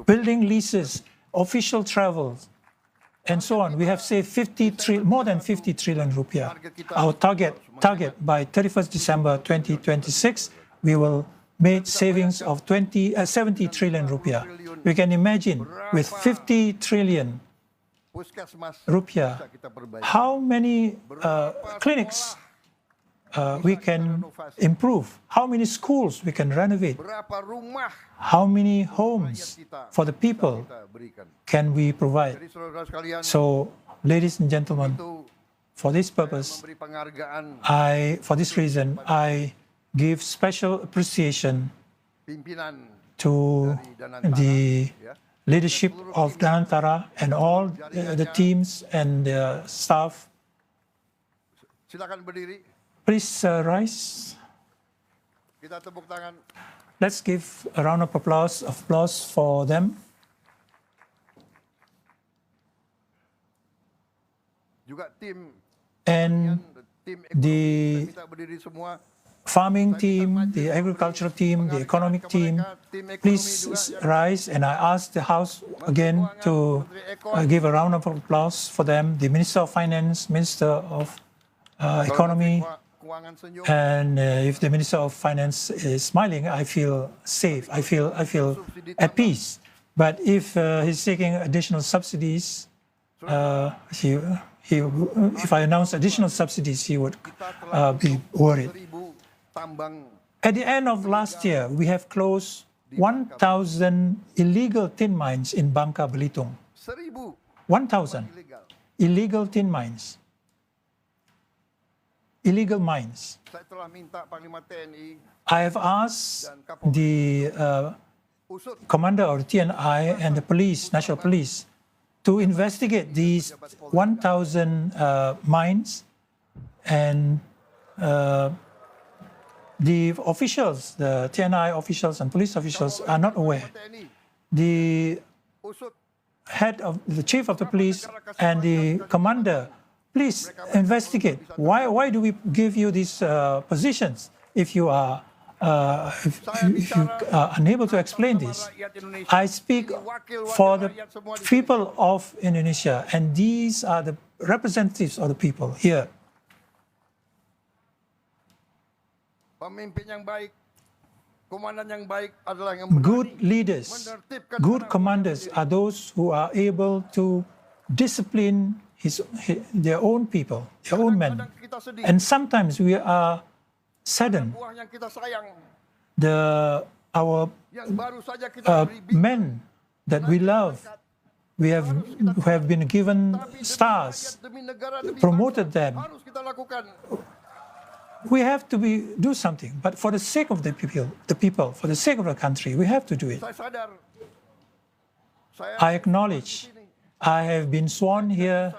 S3: building leases, official travels, and so on, we have saved more than 50 trillion rupiah. Our target by 31st December 2026, we will make savings of 70 trillion rupiah. We can imagine with 50 trillion rupiah, how many clinics we can improve, how many schools we can renovate, how many homes for the people can we provide. So, ladies and gentlemen, for this purpose, for this reason, I give special appreciation to the leadership of Danantara and all the teams and the staff. Please rise. Let's give a round of applause for them. And the farming team, the agricultural team, the economic team, please rise. And I ask the House again to give a round of applause for them. The Minister of Finance, Minister of Economy, and if the Minister of Finance is smiling, I feel safe. I feel at peace. But if he's seeking additional subsidies, if I announce additional subsidies, he would be worried. At the end of last year, we have closed 1,000 illegal tin mines in Bangka Belitung. 1,000 illegal tin mines. Illegal mines. I have asked the commander of the TNI and the police, National Police, to investigate these 1,000 mines, and the officials, the TNI officials and police officials are not aware. The chief of the police and the commander, please investigate. Why do we give you these positions if you are if you are unable to explain this, I speak for the people of Indonesia, and these are the representatives of the people here.
S2: Pemimpin yang baik, komandan yang baik adalah yang
S3: Good leaders, good commanders are those who are able to discipline their own people, their own men. And sometimes we are saddened. Our men that we love, who have been given stars, promoted them. We have to do something, but for the sake of the people, for the sake of the country, we have to do it. I acknowledge I have been sworn here,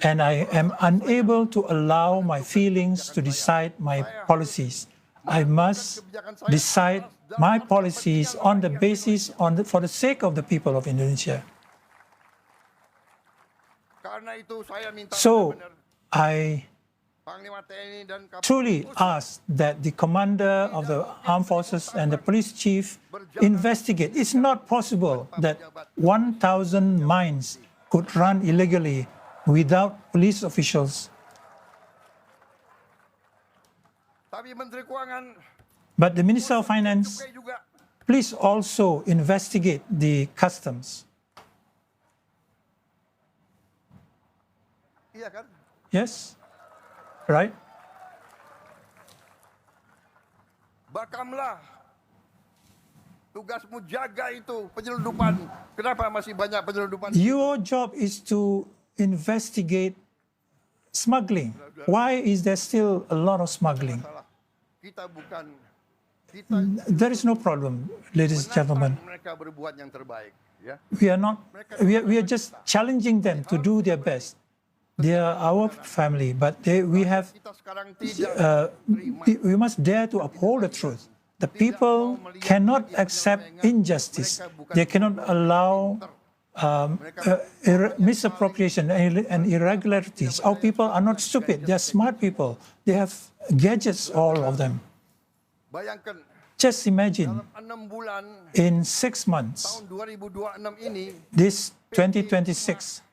S3: and I am unable to allow my feelings to decide my policies. I must decide my policies on the basis, for the sake of the people of Indonesia. So, I truly ask that the commander of the armed forces and the police chief investigate. It's not possible that 1,000 mines could run illegally without police officials. But the Minister of Finance, please also investigate the customs. Yes? Right?
S2: Bakamlah. Tugasmu jaga itu penyelundupan. Kenapa masih banyak penyelundupan?
S3: Your job is to investigate smuggling. Why is there still a lot of smuggling? There is no problem, ladies and gentlemen. We are just challenging them to do their best. They are our family, but we must dare to uphold the truth. The people cannot accept injustice. They cannot allow misappropriation and irregularities. Our people are not stupid. They are smart people. They have gadgets, all of them. Just imagine, in 6 months, this 2026,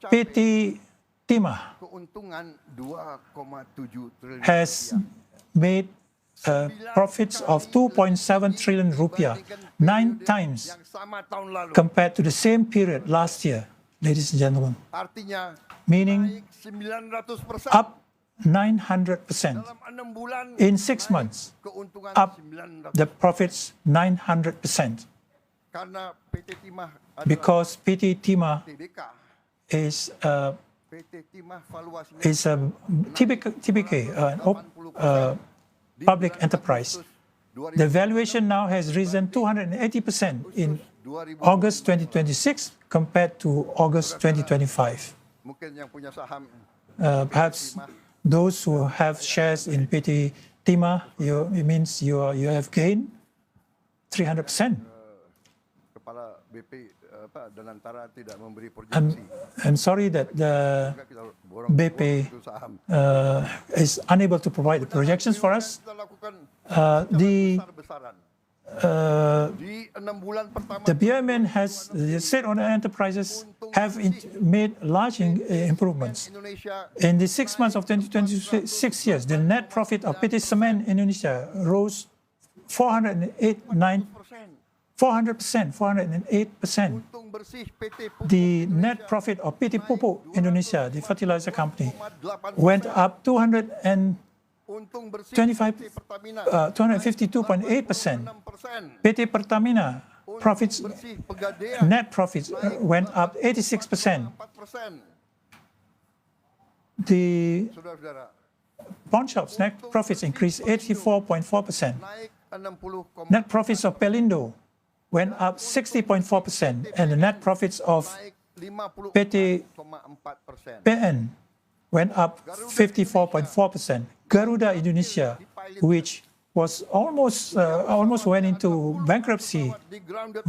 S3: PT Timah has made profits of 2.7 trillion rupiah, 9 times compared to the same period last year, ladies and gentlemen. Meaning up 900%. In 6 months, up the profits 900%. Because PT Timah is a TBK, public enterprise. The valuation now has risen 280% in August 2026 compared to August 2025. Perhaps those who have shares in PT Timah, it means you have gained 300%. I'm sorry that the BP is unable to provide the projections for us. The BUMN has, the state-owned enterprises have made large improvements. In the 6 months of 2026 years, the net profit of PT Semen Indonesia rose 408%. The net profit of PT Pupuk Indonesia, the fertilizer company, went up 252.8%. PT Pertamina net profits went up 86%. The pawn shops net profits increased 84.4%. Net profits of Pelindo went up 60.4%, and the net profits of PT PN went up 54.4%. Garuda Indonesia, which was almost went into bankruptcy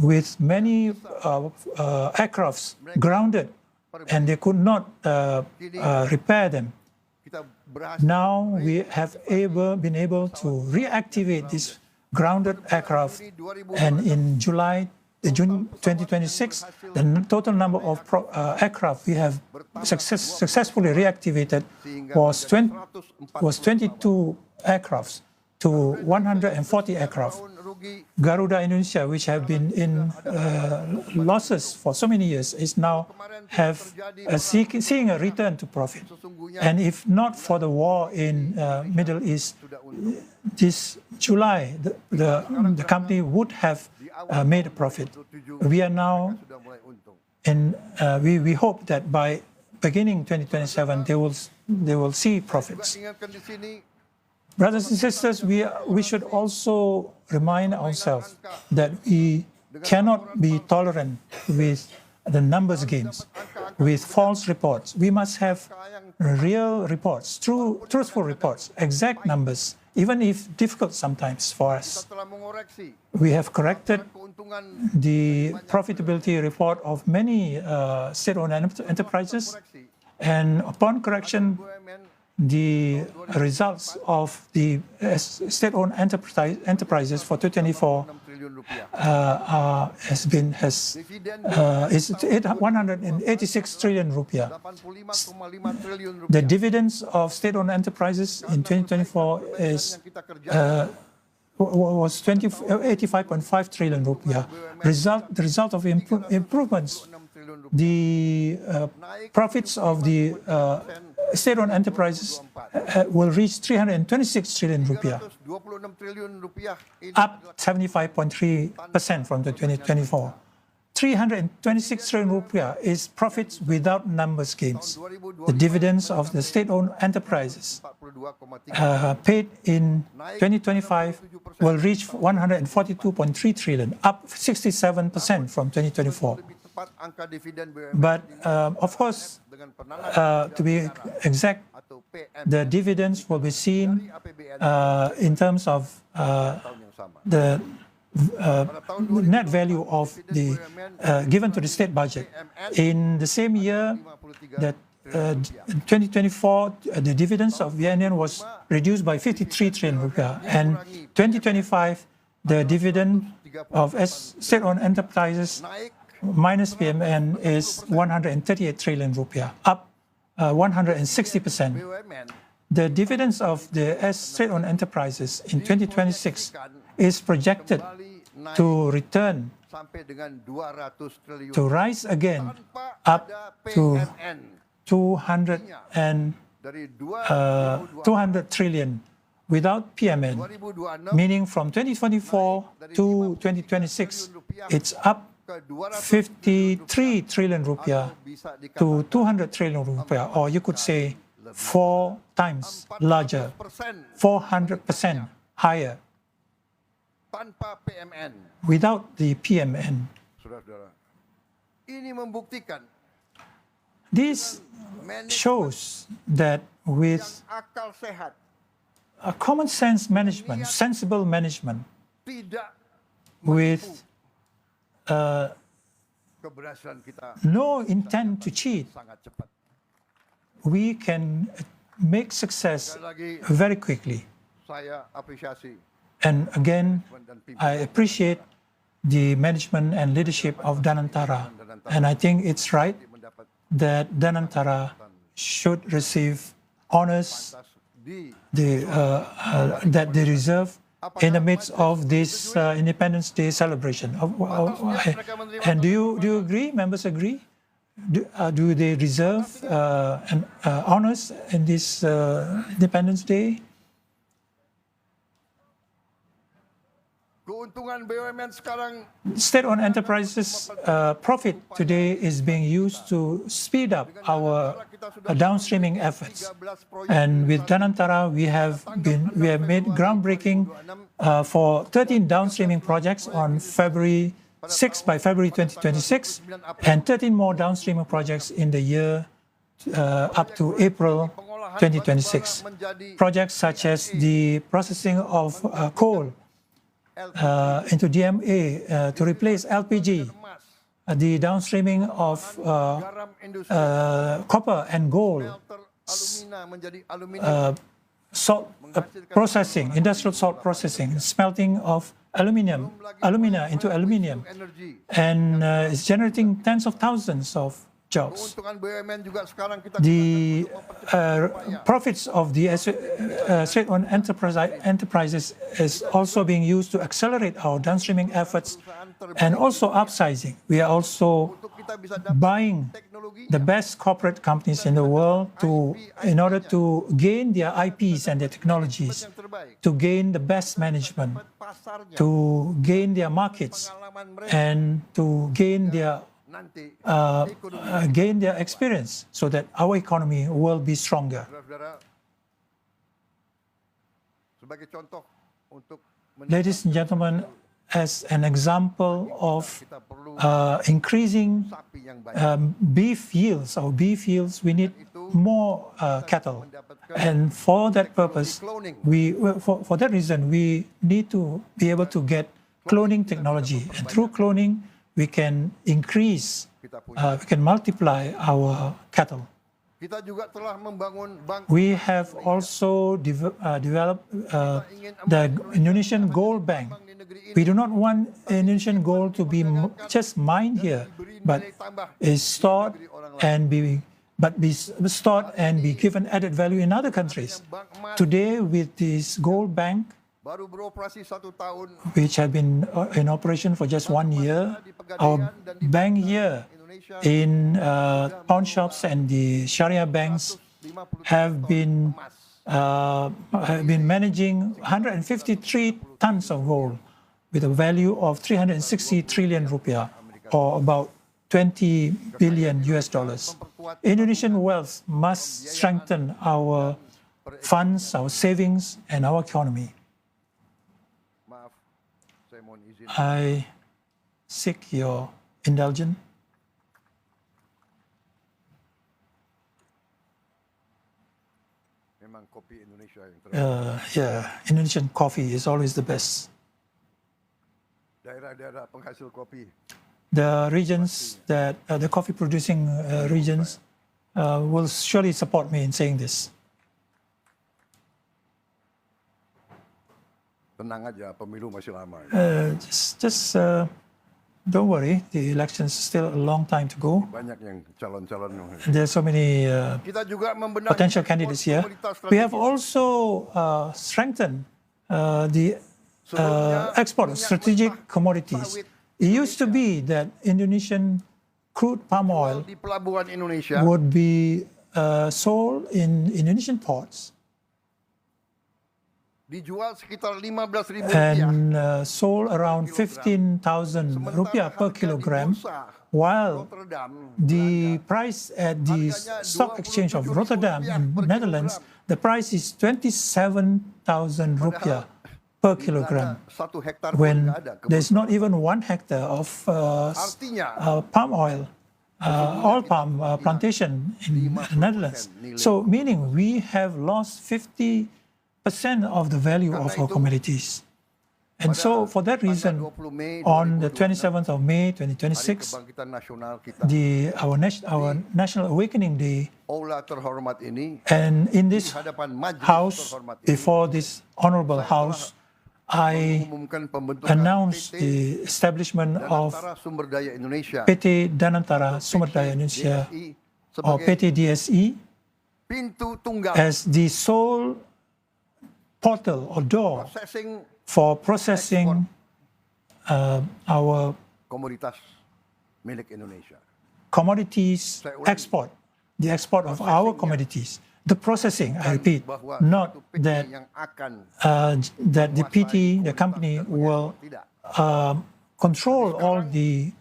S3: with many aircrafts grounded, and they could not repair them. Now we have been able to reactivate this grounded aircraft, and in June 2026, the total number of aircraft we have successfully reactivated was 22 aircrafts to 140 aircraft. Garuda Indonesia, which have been in losses for so many years, is now seeing a return to profit. And if not for the war in Middle East, this July, the company would have made a profit. We are now we hope that by beginning 2027, they will see profits. Brothers and sisters, we should also remind ourselves that we cannot be tolerant with the numbers games, with false reports. We must have real reports, truthful reports, exact numbers, even if difficult sometimes for us. We have corrected the profitability report of many state-owned enterprises, and upon correction, the results of the state-owned enterprises for 2024 is 186 trillion rupiah. The dividends of state-owned enterprises in 2024 was 85.5 trillion rupiah. The result of improvements, the profits of the state-owned enterprises will reach 326 trillion rupiah, up 75.3% from the 2024. 326 trillion rupiah is profits without numbers gains. The dividends of the state-owned enterprises paid in 2025 will reach 142.3 trillion, up 67% from 2024. But of course, to be exact, the dividends will be seen in terms of the net value of the given to the state budget. In the same year, that 2024, the dividends of VNN was reduced by 53 trillion rupiah, and 2025, the dividend of state-owned enterprises minus PMN is 138 trillion rupiah, up 160%. The dividends of the state-owned enterprises in 2026 is projected to return, to rise again up to 200 trillion without PMN, meaning from 2024 to 2026, it's up 53 trillion rupiah to 200 trillion rupiah, or you could say 4 times larger, 400% higher, without the PMN. This shows that with a common sense management, sensible management, with no intent to cheat, we can make success very quickly. And again, I appreciate the management and leadership of Danantara, and I think it's right that Danantara should receive honors that they deserve in the midst of this Independence Day celebration. And do you agree? Members agree? Do they deserve honors in this Independence Day? State-owned enterprises' profit today is being used to speed up our downstreaming efforts. And with Danantara, we have made groundbreaking for 13 downstreaming projects on February 6 by February 2026, and 13 more downstreaming projects in the year up to April 2026. Projects such as the processing of coal into DMA to replace LPG, the downstreaming of copper and gold salt processing, industrial salt processing, smelting of alumina into aluminium, and it's generating tens of thousands of jobs. The profits of the state-owned enterprises is also being used to accelerate our downstreaming efforts and also upsizing. We are also buying the best corporate companies in the world in order to gain their IPs and their technologies, to gain the best management, to gain their markets, and to gain their experience so that our economy will be stronger. Ladies and gentlemen, as an example of increasing beef yields, we need more cattle. And for that purpose, for that reason, we need to be able to get cloning technology. And through cloning, we can increase, we can multiply our cattle. We have also developed the Indonesian gold bank. We do not want Indonesian gold to be just mined here, but is stored and be given added value in other countries. Today, with this gold bank, which have been in operation for just 1 year, our bank here in pawn shops and the Sharia banks have been managing 153 tons of gold with a value of 360 trillion rupiah, or about $20 billion. Indonesian wealth must strengthen our funds, our savings, and our economy. I seek your indulgence. Indonesian coffee is always the best. The regions that the coffee producing regions will surely support me in saying this. Don't worry, the elections still a long time to go. There are so many potential candidates here. We have also strengthened the export of strategic commodities. It used to be that Indonesian crude palm oil would be sold in Indonesian ports and sold around 15,000 rupiah per kilogram, while the price at the stock exchange of Rotterdam in Netherlands, the price is 27,000 rupiah per kilogram, when there's not even 1 hectare of palm oil, oil palm plantation in the Netherlands. So meaning we have lost 50% of the value of our commodities. And so for that reason, on the 27th of May 2026, our National Awakening Day, and in this house, before this honorable house, I announced the establishment of PT Danantara Sumber Daya Indonesia, or PT DSE, as the sole portal or door for processing our commodities export, the export of our commodities. The processing, I repeat, not that that the PT, the company, will control all the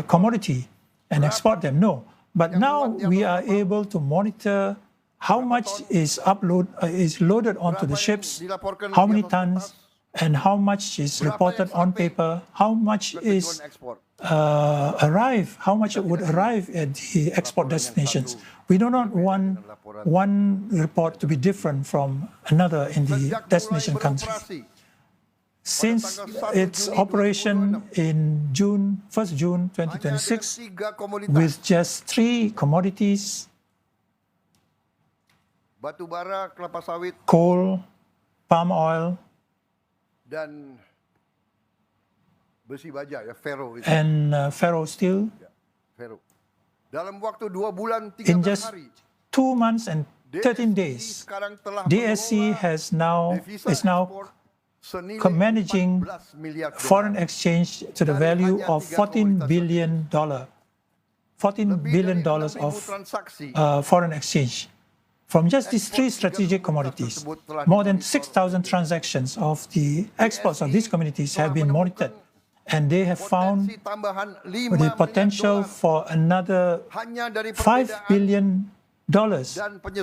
S3: commodity and export them. No, but now we are able to monitor how much is loaded onto the ships, how many tons, and how much is reported on paper, how much is how much it would arrive at the export destinations. We do not want one report to be different from another in the destination country. Since its operation in 1st June 2026, with just 3 commodities,
S2: batu bara, kelapa sawit,
S3: coal, palm oil,
S2: dan besi baja, ya, ferro itu.
S3: and ferro steel.
S2: Ya, ferro. Dalam waktu 2 bulan,
S3: In
S2: 13
S3: just
S2: hari,
S3: 2 months and 13 days,
S2: sekarang telah
S3: DSC is now managing foreign exchange to the value of $14 billion of foreign exchange. From just these 3 strategic commodities, more than 6,000 transactions of the exports of these commodities have been monitored, and they have found the potential for another $5 billion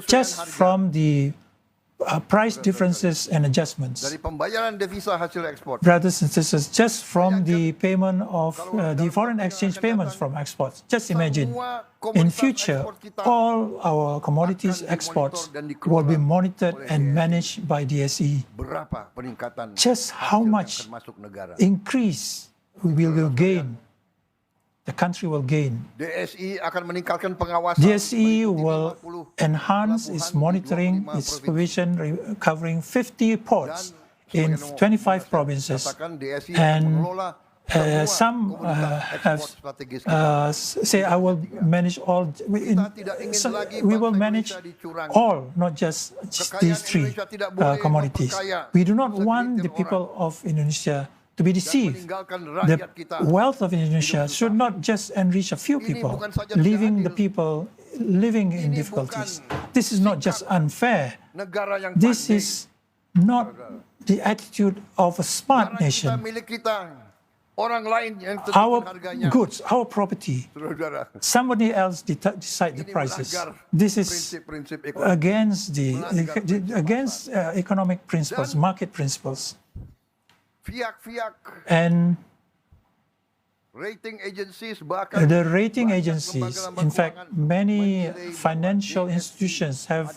S3: just from the price differences and adjustments.
S2: Dari pembayaran devisa hasil ekspor.
S3: Brothers and sisters, just from the payment of the foreign exchange payments from exports. Just imagine, in future, all our commodities exports will be monitored and managed by DSE.
S2: Berapa peningkatan
S3: Just how much
S2: masuk negara?
S3: increase we will gain, the country will gain.
S2: DSI akan meningkatkan pengawasan.
S3: DSE will enhance its monitoring, its supervision, covering 50 ports in 25 provinces. And some have say, I will manage all. We will manage all, not just these 3 commodities. We do not want the people of Indonesia to be deceived. The wealth of Indonesia should not just enrich a few people, leaving the people living in difficulties. This is not just unfair. This is not the attitude of a smart nation. Our goods, our property, somebody else decide the prices. This is against economic principles, market principles. And
S2: rating agencies,
S3: the rating agencies, in fact, many financial institutions have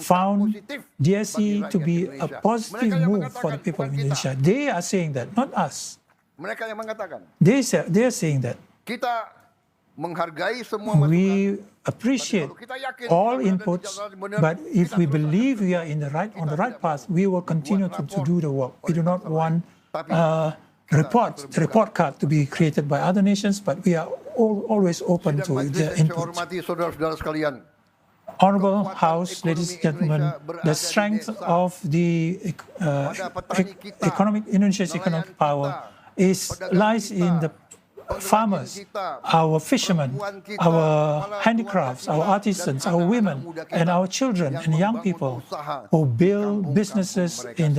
S3: found DSE to be a positive move for the people of Indonesia. They are saying that, not us.
S2: Mereka yang mengatakan.
S3: They are saying that.
S2: Kita menghargai semua
S3: we appreciate all inputs, but if we believe we are on the right path, we will continue to do the work. We do not want report card to be created by other nations, but we are always open to their input. Honorable House, ladies and gentlemen, the strength of the Indonesia's economic power lies in the farmers, our fishermen, our handicrafts, our artisans, our women, and our children and young people who build businesses in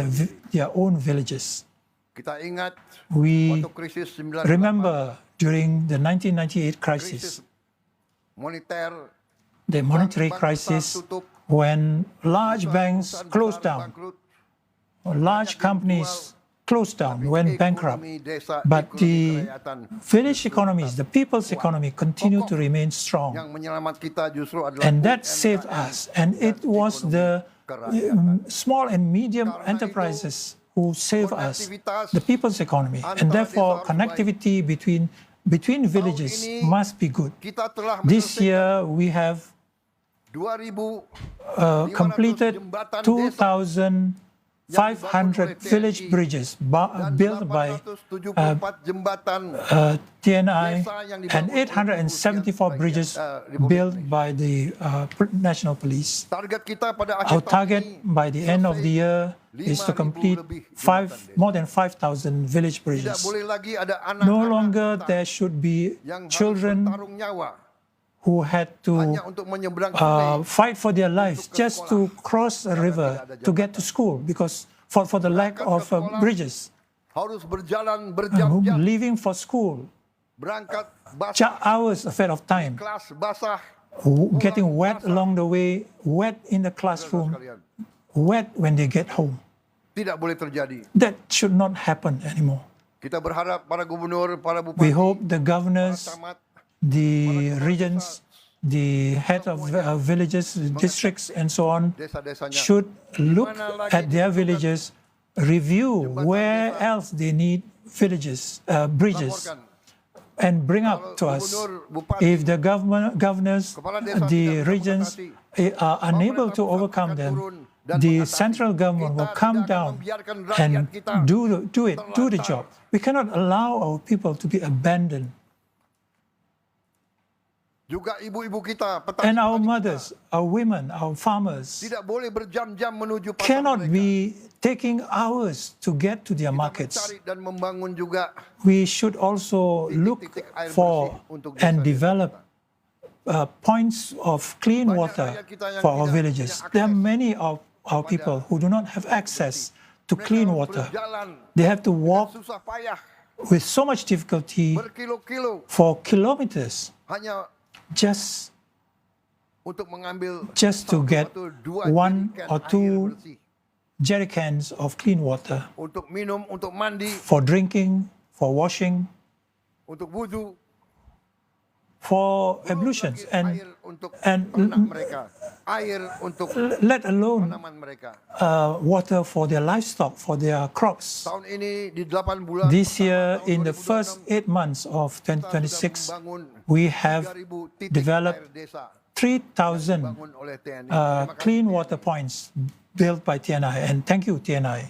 S3: their own villages. We remember during the 1998 crisis, the monetary crisis, when large banks closed down, large companies closed down, went bankrupt, but the village economies, the people's economy, continued to remain strong. And that saved us. And it was the small and medium enterprises who saved us, the people's economy. And therefore, connectivity between villages must be good. This year, we have completed 2,500 village bridges built by TNI and 874 bridges built by the National Police. Our target by the end of the year is to complete more than 5,000 village bridges. No longer there should be children who had to fight for their lives just to cross a river to get to school because for the lack of bridges. Leaving for school, hours ahead of time, getting wet along the way, wet in the classroom, wet when they get home. That should not happen anymore. We hope the governors, the regions, the head of villages, districts, and so on, should look at their villages, review where else they need bridges, and bring up to us. If the governors, the regions are unable to overcome them, the central government will come down and do the job. We cannot allow our people to be abandoned. And our mothers, our women, our farmers cannot be taking hours to get to their markets. We should also look for and develop points of clean water for our villages. There are many of our people who do not have access to clean water. They have to walk with so much difficulty for kilometers just to get 1 or 2 jerry cans of clean water for drinking, for washing, for ablutions, and let alone water for their livestock, for their crops. This year, in the first 8 months of 2026, we have developed 3,000 clean water points built by TNI, and thank you, TNI.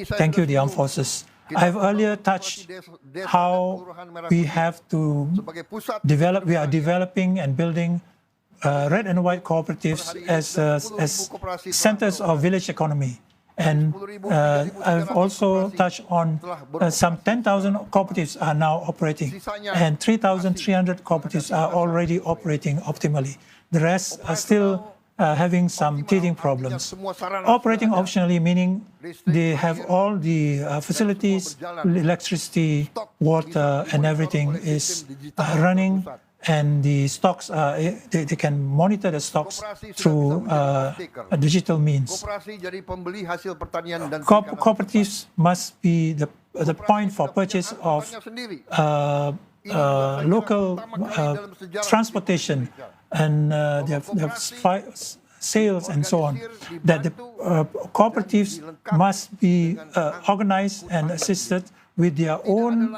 S3: Thank you, the armed forces. I've earlier touched how we have to develop, we are developing and building red and white cooperatives as centers of village economy. And I've also touched on some 10,000 cooperatives are now operating, and 3,300 cooperatives are already operating optimally. The rest are still having some teething problems. Operating optionally, meaning they have all the facilities, electricity, water, and everything is running, and the stocks, they can monitor the stocks through digital means. Cooperatives must be the point for purchase of local transportation, and they have sales and so on, that the cooperatives must be organized and assisted with their own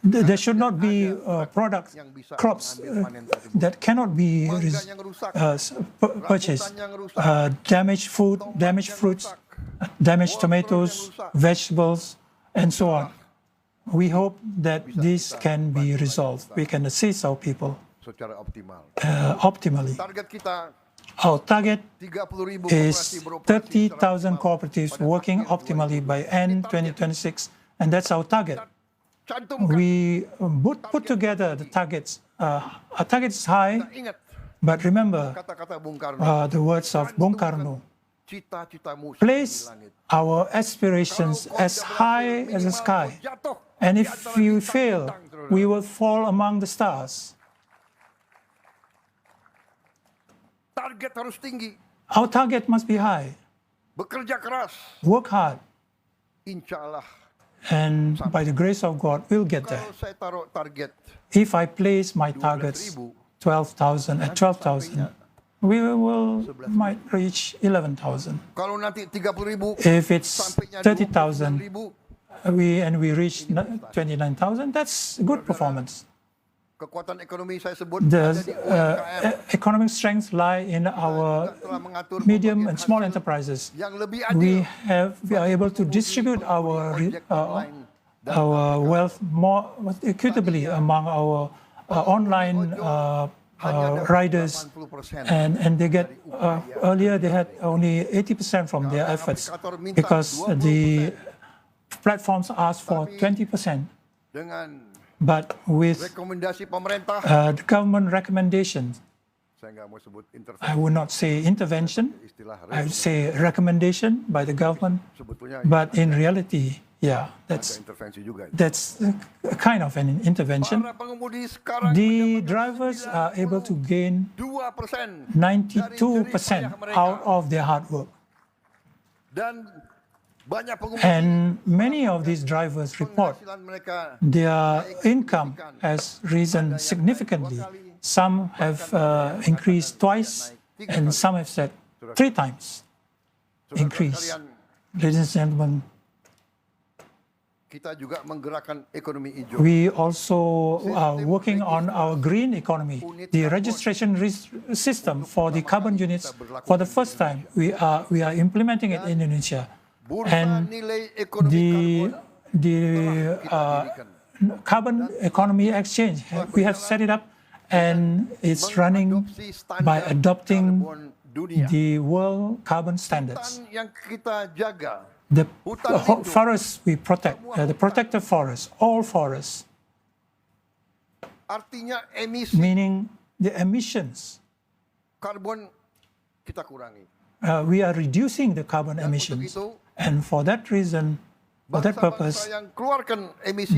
S3: there should not be crops that cannot be purchased. Damaged food, damaged fruits, damaged tomatoes, vegetables, and so on. We hope that this can be resolved. We can assist our people optimally. Our target is 30,000 cooperatives working optimally by end 2026, and that's our target. We put together the targets. Our target is high, but remember the words of Bung Karno. Place our aspirations as high as the sky, and if we fail, we will fall among the stars. Our target must be high. Work hard. And by the grace of God, we'll get there. If I place my targets 12,000 at 12,000, we might reach 11,000. If it's 30,000, we reach 29,000, that's good performance. The economic strengths lie in our medium and small enterprises. We are able to distribute our wealth more equitably among our online riders, and they get earlier they had only 80% from their efforts because the platforms asked for 20%. But with the government recommendations, I would not say intervention, I would say recommendation by the government, but in reality, yeah, that's a kind of an intervention. The drivers are able to gain 92% out of their hard work. And many of these drivers report their income has risen significantly. Some have increased twice, and some have said 3 times increase. Ladies and gentlemen,
S2: kita juga menggerakkan ekonomi hijau.
S3: we also are working on our green economy. The registration system for the carbon units, for the first time, we are implementing it in Indonesia. And the carbon economy exchange, we have set it up, and it's running by adopting the world carbon standards.
S2: Yang kita jaga,
S3: The forests we protect, the protected forests, all forests,
S2: artinya emisi
S3: meaning the emissions.
S2: karbon kita kurangi.
S3: We are reducing the carbon emissions. And for that reason, for that purpose,
S2: Yang keluarkan emisi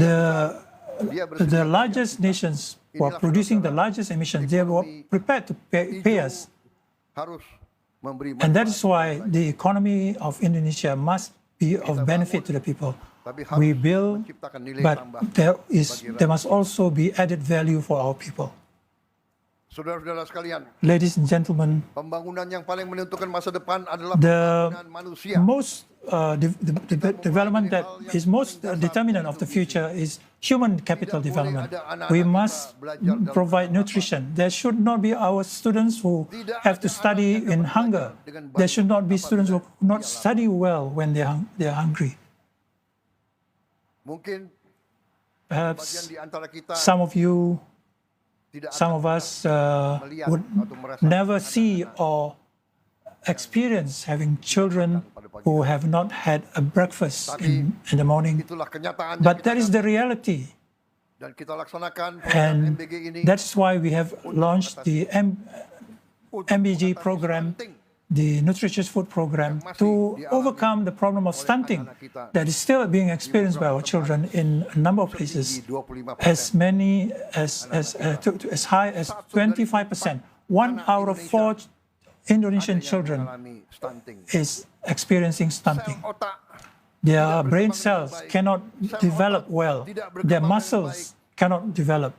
S3: the largest nations who are producing the largest emissions, they were prepared to pay us.
S2: harus memberi
S3: And that is why the economy of Indonesia must be of benefit to the people. We build, but there must also be added value for our people.
S2: Saudara-saudara sekalian,
S3: Ladies and gentlemen,
S2: pembangunan yang paling menentukan masa depan adalah
S3: the
S2: pembangunan manusia.
S3: most development that is most determinant of the future is human capital development. We must provide nutrition. There should not be our students who have to study in hunger. There should not be students who not study well when they are hungry.
S2: Mungkin
S3: Perhaps
S2: di antara kita
S3: some of you,
S2: tidak
S3: some of us would never see or experience having children who have not had a breakfast in the morning.
S2: itulah kenyataan
S3: But that is the reality.
S2: dan kita laksanakan program
S3: And
S2: MBG ini.
S3: that's why we have launched the MBG program, the nutritious food program, to overcome the problem of stunting that is still being experienced by our children in a number of places. As high as 25%. 1 out of 4 Indonesian children is experiencing stunting.
S2: Otak
S3: Their brain cells cannot develop well. Their muscles cannot develop.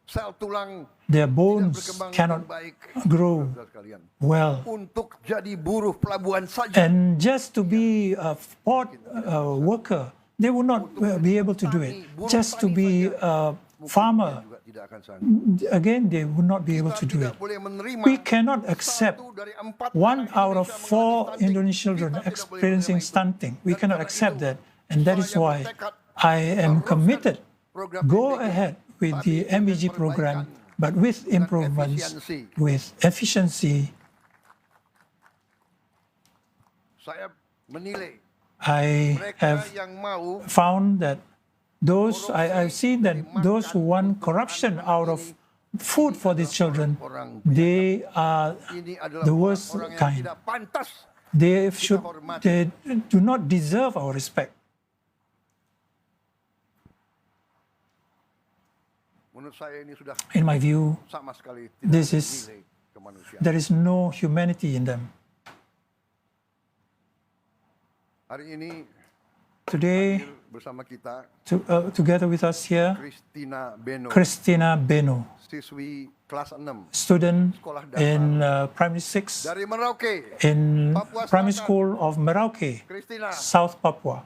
S2: sel tulang
S3: Their bones
S2: berkembang
S3: cannot
S2: dengan baik.
S3: grow
S2: Saudara sekalian,
S3: well.
S2: untuk jadi buruh pelabuhan saja
S3: And just to be a port worker, they would not be able to do it. Just to be a farmer,
S2: juga tidak akan sanggup.
S3: again, they would not be able to do it.
S2: Tidak boleh menerima
S3: We cannot accept
S2: 1 dari 4
S3: 1 out of 4 Indonesian children experiencing stunting. We cannot accept that. And that is why I am committed. Go ahead with the MBG program, but with improvements, with efficiency.
S2: Saya menilai
S3: I
S2: mereka
S3: have
S2: yang mau
S3: found that I've seen that those who want corruption out of food for these children, they are
S2: ini adalah
S3: the worst
S2: orang yang
S3: kind.
S2: tidak pantas.
S3: They do not deserve our respect.
S2: Menurut saya ini sudah
S3: In my view,
S2: sama sekali
S3: this
S2: tidak
S3: is
S2: nilai kemanusiaan.
S3: there is no humanity in them.
S2: Hari ini
S3: Today,
S2: bersama kita
S3: together with us here,
S2: Christina Beno,
S3: siswi
S2: kelas 6,
S3: student in primary 6
S2: dari Merauke,
S3: in
S2: Papua
S3: primary
S2: Selatan.
S3: school of Merauke,
S2: Christina,
S3: South Papua.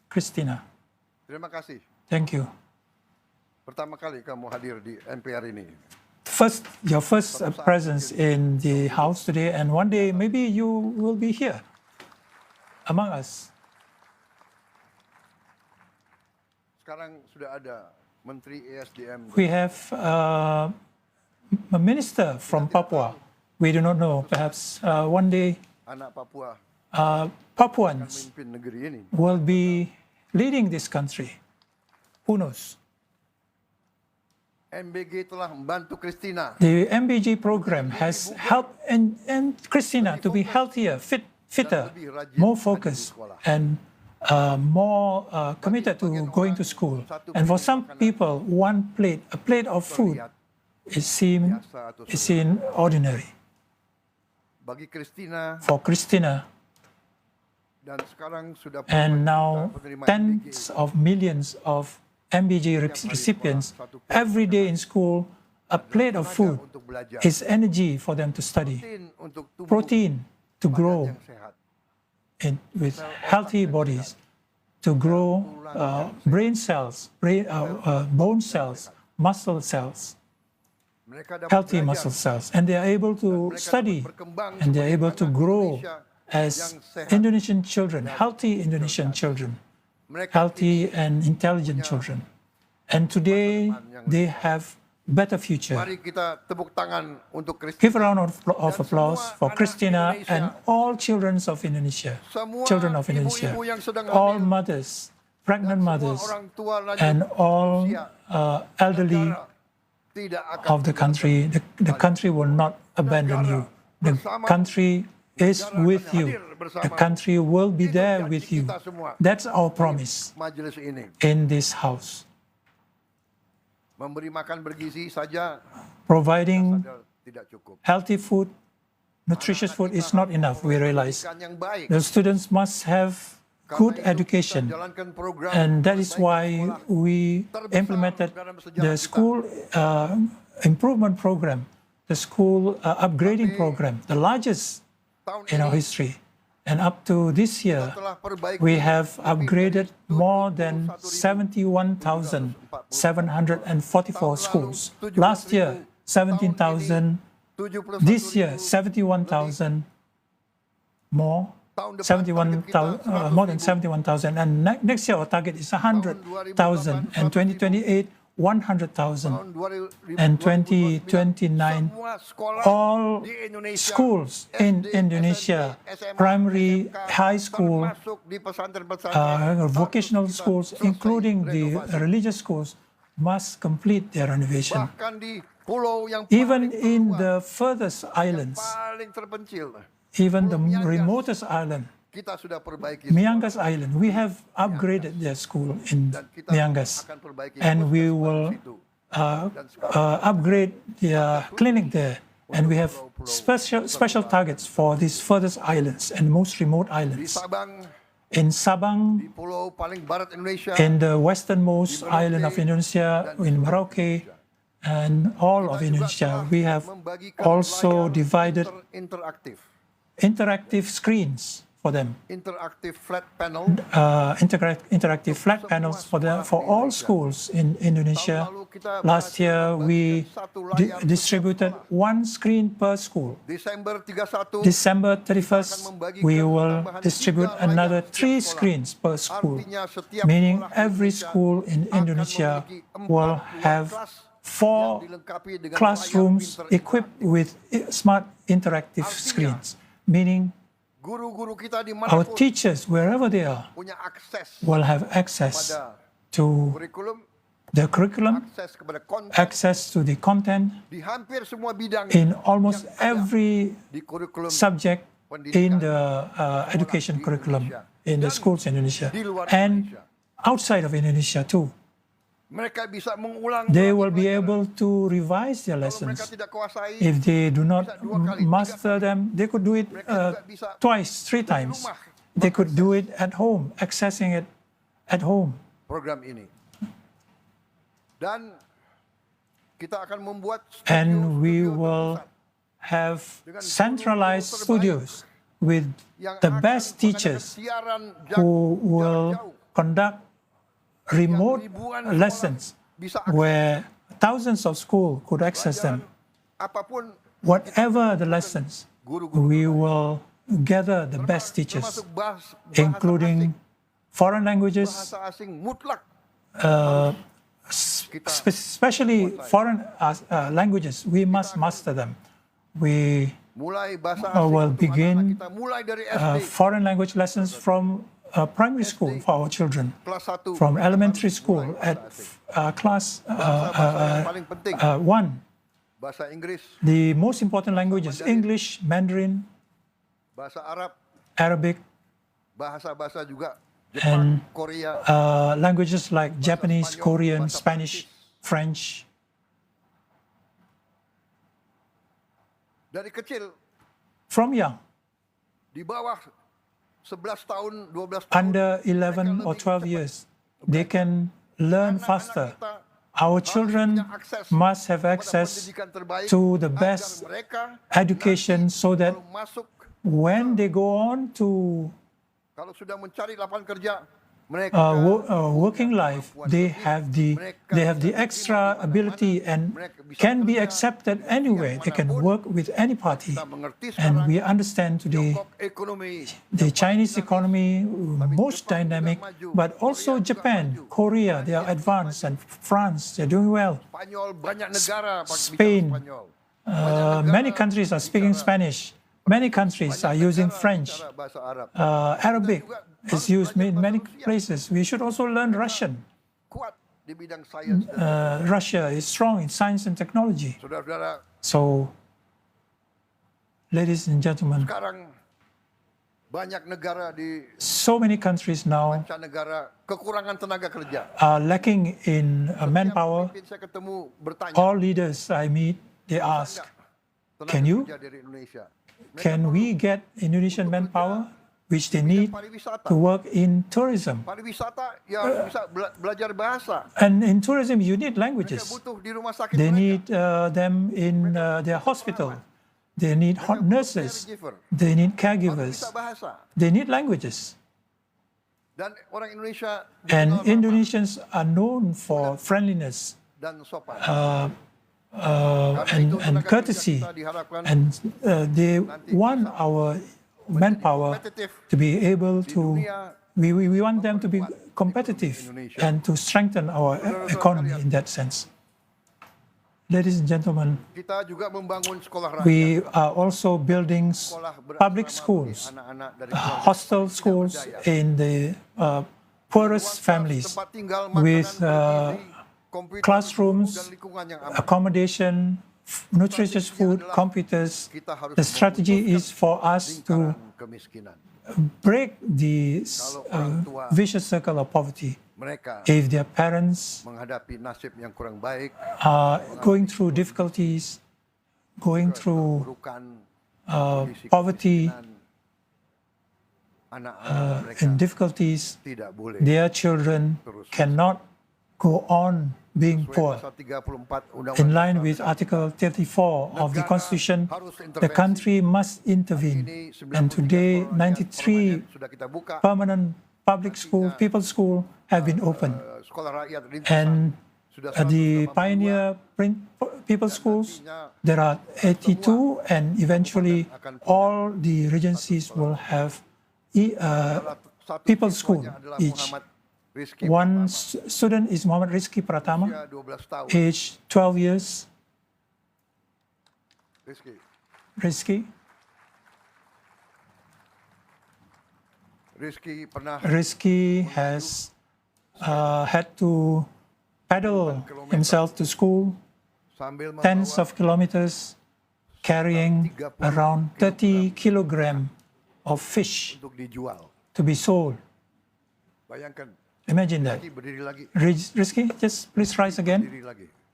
S3: Christina,
S2: terima kasih.
S3: thank you.
S2: Pertama kali kamu hadir di NPR ini.
S3: Your first presence in the house today, and one day maybe you will be here among us.
S2: Sekarang sudah ada Menteri ESDM.
S3: We have a minister from Papua. We do not know. Perhaps one day
S2: Anak Papua
S3: Papuans
S2: memimpin negeri ini.
S3: will be leading this country. Who knows?
S2: MBG telah membantu Christina
S3: The MBG program has helped and Christina to be healthier, fitter, more focused, and more committed to going to school. And for some people, a plate of food is seen ordinary.
S2: bagi Christina
S3: For Christina,
S2: dan sekarang sudah
S3: and now
S2: penerima
S3: tens of millions of MBG recipients, every day in school, a plate of food
S2: untuk belajar,
S3: is energy for them to study,
S2: untuk tubuh
S3: protein to grow
S2: yang sehat.
S3: with healthy bodies to grow brain cells, bone cells, muscle cells, healthy muscle cells. And they are able to study and they are able to grow as Indonesian children, healthy Indonesian children, healthy and intelligent children. And today they have better future. Give a round of applause for Christina and all children of Indonesia, all mothers, pregnant mothers, and all elderly of the country. The country will not abandon you. The country is with you. The country will be there with you. That's our promise in this house. Providing healthy food, nutritious food is not enough, we realize. The students must have good education, and that is why we implemented the school improvement program, the school upgrading program, the largest in our history. And up to this year, we have upgraded more than 71,744 schools. Last year, 17,000. This year, 71,000 more. More than 71,000. And next year, our target is 100,000. And 2028, 100,000. And 2029, all schools in Indonesia, primary, high school, vocational schools, including the religious schools, must complete their renovation. Even in the furthest islands, even the remotest island, Miangas Island, we have upgraded their school in Miangas, and we will upgrade the clinic there, and we have special targets for these furthest islands and most remote islands. In Sabang, in the westernmost island of Indonesia, in Merauke, and all of Indonesia, we have also divided interactive screens for them. Interactive flat panels for all schools in Indonesia. Last year, we distributed one screen per school. December 31st, we will distribute another 3 screens per school, meaning every school in Indonesia will have 4 classrooms equipped with smart interactive screens, meaning our teachers, wherever they are, will have access to the curriculum, access to the content in almost every subject in the education curriculum in the schools in Indonesia and outside of Indonesia too. They will be able to revise their lessons. If they do not master them, they could do it twice, 3 times. They could do it at home, accessing it at home. And we will have centralized studios with the best teachers who will conduct remote lessons where thousands of schools could access them. Whatever the lessons, we will gather the best teachers, including foreign languages, especially foreign languages. We must master them. We will begin foreign language lessons from primary school for our children, from elementary school at class 1. The most important languages: English, Mandarin, Arabic, and languages like Japanese, Korean, Spanish, French. From young, under 11 or 12 years, they can learn faster. Our children must have access to the best education so that when they go on to
S2: Kalau sudah mencari lapangan kerja, mereka
S3: working life, they have the extra ability and can be accepted anywhere. They can work with any party. And we understand today the Chinese economy most dynamic, but also Japan, Korea, they are advanced, and France, they're doing well. Spain, many countries are speaking Spanish. Many countries are using French. Arabic is used in many places. We should also learn Russian. Russia is strong in science and technology. So, ladies and gentlemen, so many countries now are lacking in manpower. All leaders I meet, they ask, can we get Indonesian manpower, which they need to work in tourism? And in tourism, you need languages. They need them in their hospital. They need nurses. They need caregivers. They need languages. And Indonesians are known for friendliness and courtesy, and they want our manpower to be able to, we want them to be competitive and to strengthen our economy in that sense. Ladies and gentlemen, we are also building public schools, hostel schools in the poorest families with classrooms, accommodation, nutritious food, computers. The strategy is for us to break the vicious circle of poverty. If their parents are going through difficulties, going through poverty and difficulties, their children cannot go on being poor. In line with Article 34 of the Constitution, the country must intervene. And today, 93 permanent public schools, people's schools, have been opened. And at the pioneer people's schools, there are 82, and eventually all the regencies will have people's school each. One student is Muhammad Rizki Pratama, age 12 years. Rizki has had to paddle himself to school, tens of kilometers, carrying around 30 kilograms of fish to be sold. Imagine that. Rizki, just please rise again.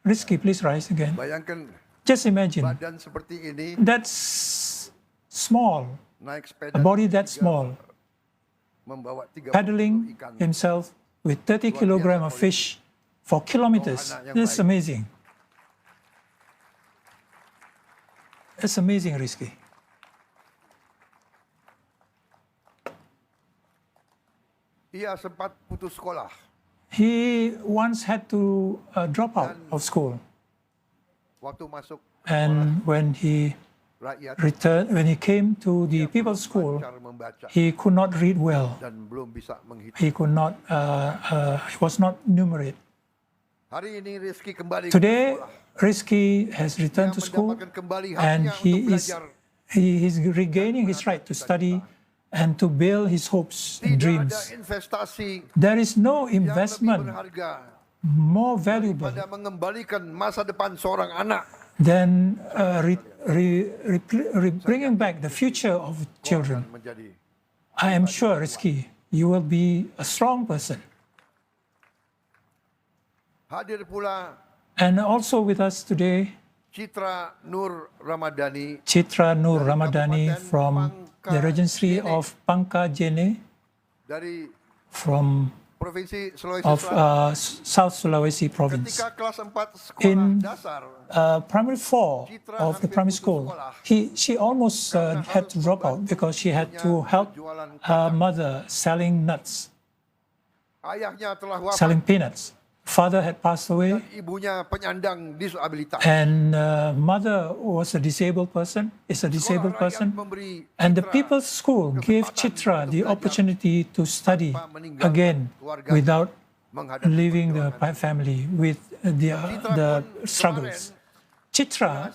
S3: Rizki, please rise again. Just imagine. That's small. A body that small. Paddling himself with 30 kilograms of fish for kilometers. That's amazing. That's amazing, Rizki. He once had to drop out of school. And when he returned, when he came to the people's school, he could not read well. He could not, he was not numerate. Today, Rizki has returned to school, and he is regaining his right to study and to build his hopes and dreams. There is no investment more valuable than bringing back the future of children. I am sure, Rizki, you will be a strong person. And also with us today, Chitra Nur Ramadhani from the Regency of Pangka Jene, from
S2: Provinsi Sulawesi
S3: of
S2: Selatan.
S3: South Sulawesi province.
S2: Ketika kelas 4 sekolah
S3: In
S2: dasar,
S3: primary 4 of the primary school, she almost had to drop out because she had to help her mother selling nuts,
S2: ayahnya telah wafat
S3: selling peanuts. Father had passed away,
S2: dan ibunya penyandang disabilitas.
S3: and mother was a disabled person, is a disabled person. And the People's School gave Chitra the opportunity to study again without leaving the family with the struggles. Chitra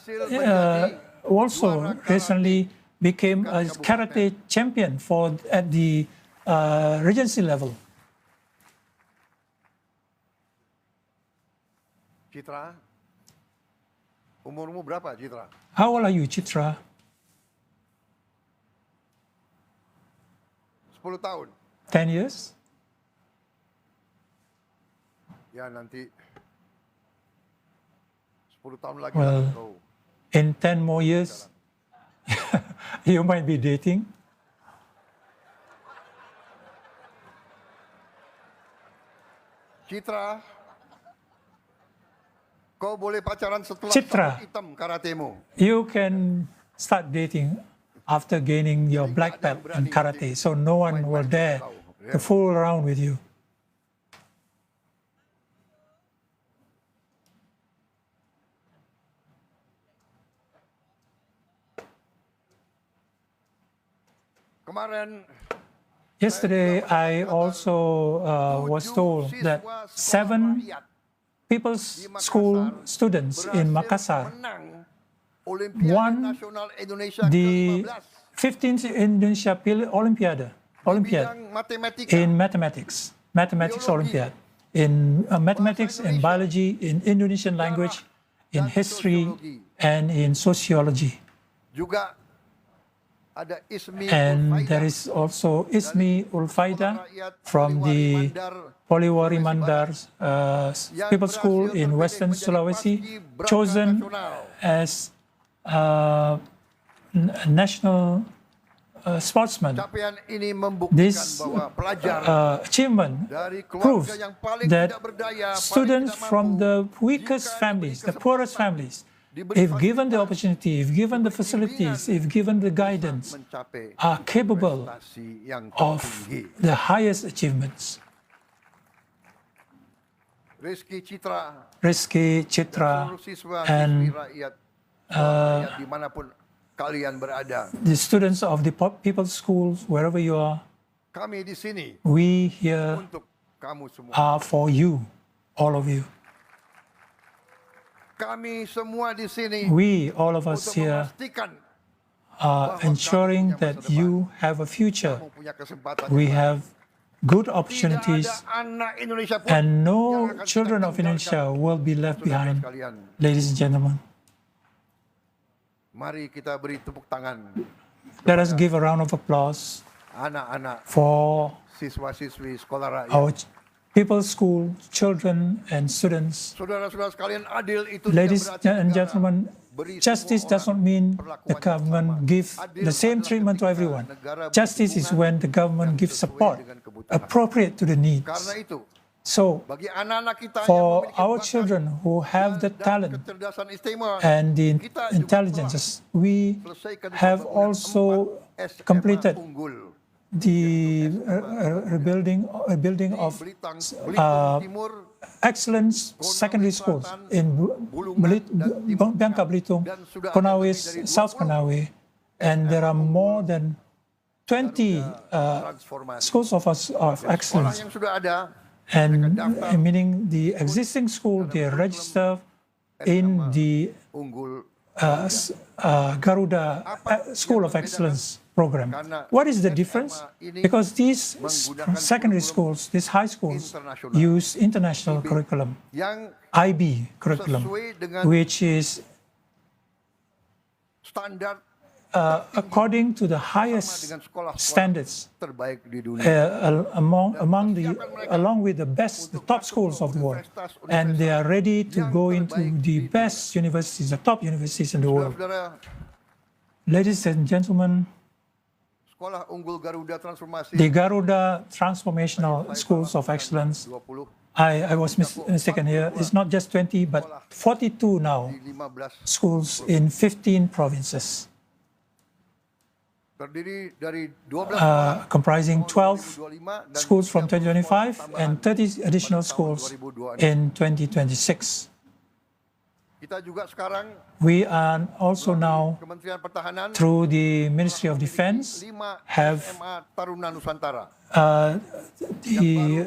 S3: also recently became a karate champion at the Regency level.
S2: Citra, umurmu berapa, Citra?
S3: How old are you, Chitra?
S2: 10 tahun.
S3: 10 years?
S2: Ya, nanti 10 tahun lagi.
S3: Well, in 10 more years, you might be dating.
S2: Citra, kau boleh pacaran setelah
S3: Citra,
S2: sabuk hitam karatemu.
S3: you can start dating after gaining your black belt in karate, so no one will dare to fool around with you.
S2: Kemarin
S3: Yesterday, I also was told that 7 People's School students in Makassar
S2: menang
S3: won
S2: Nasional Indonesia
S3: the
S2: ke-15
S3: 15th Indonesia Olympiad in mathematics Olympiad, in mathematics, in biology, in Indonesian language, in history, and in sociology.
S2: Juga ada Ismi
S3: And
S2: Ulfaida
S3: there is also Ismi Ulfaida from the Poliwari Mandar People's School in Western Sulawesi, chosen as national sportsman.
S2: Capaian ini membuktikan
S3: This
S2: bahwa pelajar
S3: achievement
S2: dari
S3: proves
S2: keluarga yang paling
S3: that
S2: tidak berdaya,
S3: students
S2: paling tidak
S3: from
S2: mampu,
S3: the weakest families, the poorest families, if given the opportunity, if given the facilities, if given the guidance,
S2: mencapai
S3: are capable
S2: prestasi yang
S3: of
S2: tertinggi.
S3: the highest achievements.
S2: Rizky Citra,
S3: Rizky, Chitra,
S2: seluruh siswa
S3: and
S2: rakyat, rakyat dimanapun kalian berada.
S3: the students of the People's Schools, wherever you are,
S2: Kami di sini
S3: we here
S2: untuk kamu semua.
S3: are for you, all of you.
S2: Kami semua di sini
S3: We, all of us
S2: untuk
S3: here,
S2: memastikan
S3: are ensuring that you have a future.
S2: kamu punya kesempatan.
S3: We
S2: yang
S3: have good
S2: baik.
S3: opportunities,
S2: Tidak ada anak Indonesia pun
S3: and
S2: yang
S3: no
S2: akan
S3: children
S2: kita
S3: of Indonesia
S2: tinggalkan.
S3: will be left
S2: Saudara
S3: behind.
S2: sekalian,
S3: Ladies and gentlemen,
S2: mari kita beri tepuk tangan
S3: let us give a round of applause
S2: anak-anak
S3: for
S2: siswa-siswi sekolah rakyat.
S3: our People's School children and students.
S2: Saudara-saudara sekalian, adil itu
S3: Ladies
S2: tidak berarti
S3: and
S2: negara
S3: gentlemen,
S2: beri
S3: justice
S2: semua
S3: does not
S2: orang
S3: mean
S2: perlakuan
S3: the
S2: yang
S3: government
S2: sama.
S3: give
S2: Adil
S3: the same
S2: adalah
S3: treatment to
S2: ketika
S3: everyone.
S2: negara beri
S3: Justice is
S2: dukungan
S3: when the government
S2: yang
S3: gives
S2: sesuai
S3: support
S2: dengan kebutuhan.
S3: appropriate to the needs.
S2: Karena itu,
S3: So,
S2: bagi anak-anak kita yang
S3: for
S2: memiliki
S3: our
S2: bakat
S3: children who have the
S2: dan
S3: talent
S2: kecerdasan istimewa,
S3: and the
S2: kita juga
S3: intelligences, we
S2: selesaikan
S3: have
S2: pembangunan
S3: also
S2: 4 SMA
S3: completed
S2: unggul
S3: the building of
S2: Belitung Timur,
S3: excellent secondary schools in Bangka Belitung, Konawe, South Konawe, and there are more than 20
S2: transformasi.
S3: schools of
S2: Sekolah
S3: excellence.
S2: yang sudah ada,
S3: And meaning the existing school, they register in the
S2: unggul.
S3: Garuda School of Excellence program. What is the difference? Because these secondary schools, these high schools, use international curriculum,
S2: Yang
S3: IB curriculum,
S2: sesuai dengan
S3: which is
S2: standar
S3: according to the highest
S2: dengan sekolah-sekolah
S3: standards
S2: terbaik di dunia.
S3: along with the best, the top schools of the world, and they are ready to go into the best universities, the top universities in the world.
S2: Saudara,
S3: Ladies and gentlemen,
S2: Sekolah Unggul Garuda Transformasi
S3: The Garuda Transformational Schools of Excellence,
S2: 20
S3: I was mistaken here, it's not just 20, but 42 now
S2: di 15
S3: schools in 15 provinces,
S2: terdiri dari 12
S3: comprising 12
S2: 2025 dan
S3: schools from 2025 and 30 additional schools in 2026.
S2: kita juga sekarang
S3: We are also now,
S2: Kementerian Pertahanan
S3: through the Ministry of Defense,
S2: 5
S3: have
S2: SMA Taruna Nusantara
S3: the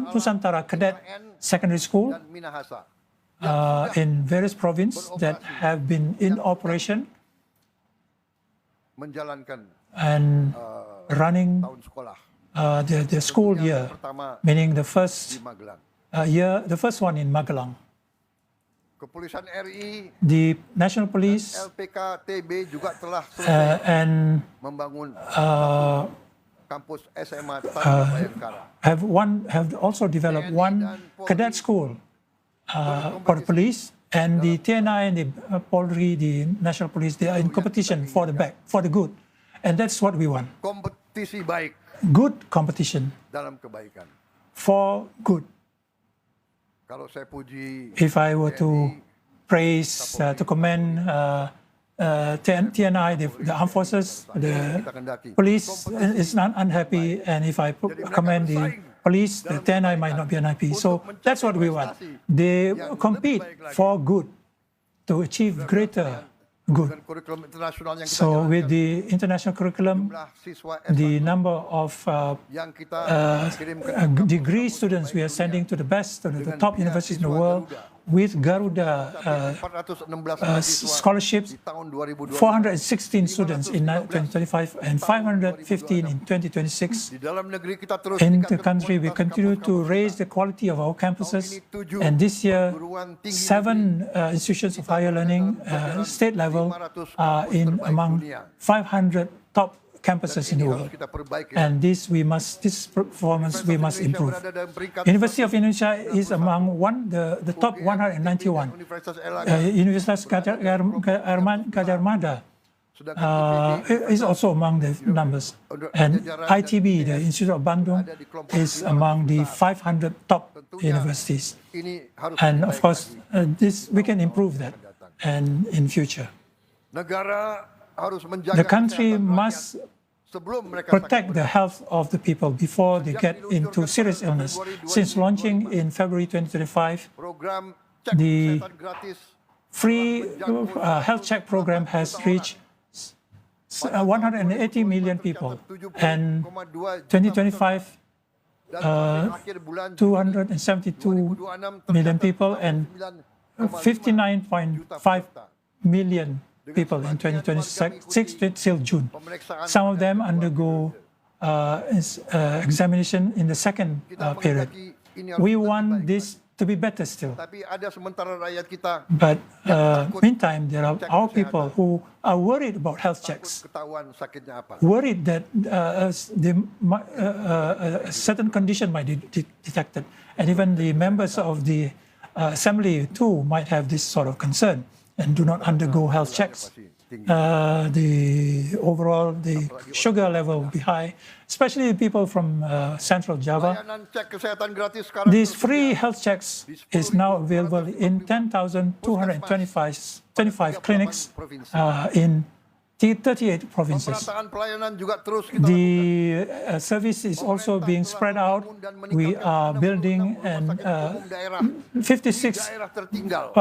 S3: Nusantara Cadet Secondary School
S2: dan Minahasa
S3: in various provinces that have been in operation
S2: menjalankan
S3: and running
S2: tahun sekolah
S3: the school year,
S2: pertama
S3: meaning the
S2: di
S3: first
S2: Magelang.
S3: the first one in Magelang.
S2: Kepolisian RI,
S3: The National Police
S2: LPK-TB juga telah selesai
S3: and
S2: membangun kampus SMA Taruna Bayangkara.
S3: have also developed one cadet school for the police, and the TNI and the Polri, the National Police, they are in competition for the good, and that's what we want.
S2: Kompetisi baik
S3: Good competition
S2: dalam kebaikan.
S3: for good.
S2: Kalau saya puji
S3: If I were to praise, to commend TNI, the armed forces, the police is not unhappy, and if I commend the police, the TNI might not be unhappy. So that's what we want. They compete for good, to achieve greater good.
S2: dengan kurikulum internasional yang kita
S3: So
S2: jalankan,
S3: with the international curriculum,
S2: jumlah siswa
S3: the number of
S2: yang kita kirimkan
S3: degree students we are sending to the best, to the top universities in the world, with Garuda
S2: 416
S3: scholarships,
S2: di tahun 2020
S3: 416 students in 2025 and 515 in 2026.
S2: di dalam negeri kita terus
S3: In the
S2: meningkatkan
S3: country, we
S2: kualitas
S3: continue to
S2: kampus-kampus
S3: raise the quality of our campuses, and this year, 7 institutions of higher learning, state level, are in among 500 top campuses in the
S2: ini harus
S3: world.
S2: kita perbaiki.
S3: And this performance we must improve. University of Indonesia is among the top 191.
S2: Universitas Erlangga
S3: Universitas Gadjah Mada is also among the numbers. And ITB, the Institute of Bandung, is among the 500 top universities.
S2: ini harus
S3: And of course, this we can improve that and in future.
S2: negara harus menjaga
S3: The country
S2: kesehatan
S3: must
S2: rakyat sebelum mereka
S3: protect the health of the people before they get into serious illness. Since launching in February 2025,
S2: program cek
S3: the
S2: kesehatan gratis
S3: free health check program has reached 180 million people, and 2025
S2: akhir bulan
S3: 272 million people, and 59.5 million people in 2026 till June. Some of them undergo examination in the second period. We want this to be better still.
S2: tapi ada sementara rakyat kita
S3: But meantime, there are our people who are worried about health checks,
S2: ketahuan sakitnya apa.
S3: worried that a certain condition might be detected. And even the members of the assembly too might have this sort of concern and do not undergo health checks. The sugar level will be high, especially people from Central Java.
S2: Layanan cek kesehatan gratis sekarang
S3: These free health checks is now available in 10,225 clinics in 38 provinces.
S2: pemerataan pelayanan juga terus kita
S3: The service is also being spread out. We are building and 56
S2: daerah tertinggal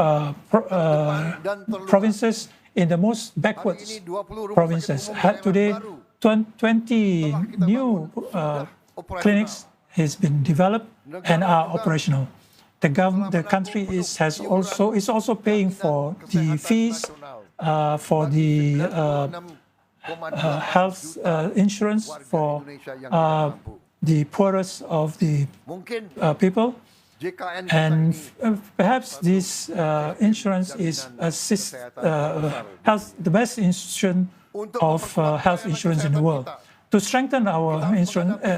S3: provinces in the most backward provinces. Today, 20 new clinics has been developed and are operational. The country is also paying for the fees for the health insurance for the poorest of the people.
S2: JKN
S3: And perhaps this insurance is the best insurance of health insurance in the world. To strengthen our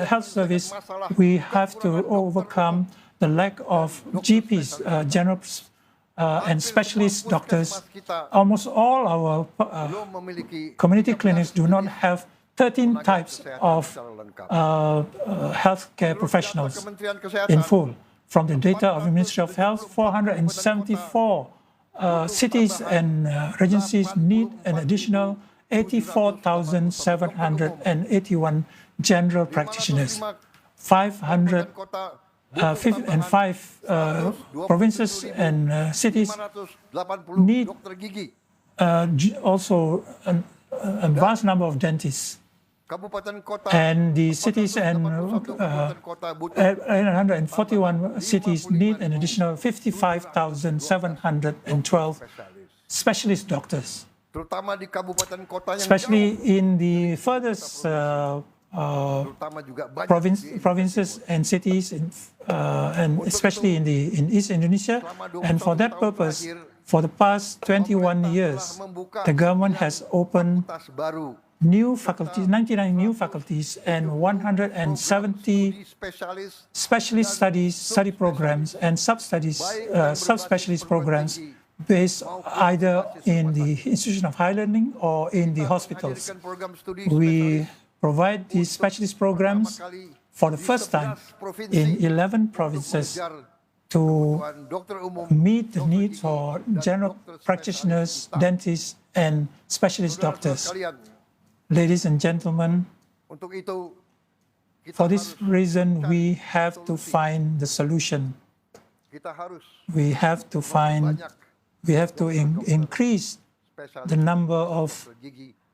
S3: health service, we have to overcome the lack of GPs, general and specialist doctors. Almost all our community clinics do not have 13 types of healthcare professionals in full. From the data of the Ministry of Health, 474 cities and regencies need an additional 84,781 general practitioners. 505 provinces and cities need also a vast number of dentists. And the cities and 841 cities need an additional 55,712 specialist doctors, especially in the furthest provinces and cities, and especially in East Indonesia. And for that purpose, for the past 21 years, the government has opened new faculties, 99 new faculties, and 170 specialist study programs and subspecialist programs based either in the institution of higher learning or in the hospitals. We provide these specialist programs for the first time in 11 provinces to meet the needs for general practitioners, dentists, and specialist doctors. Ladies and gentlemen, for this reason, we have to find the solution. We have to increase the number of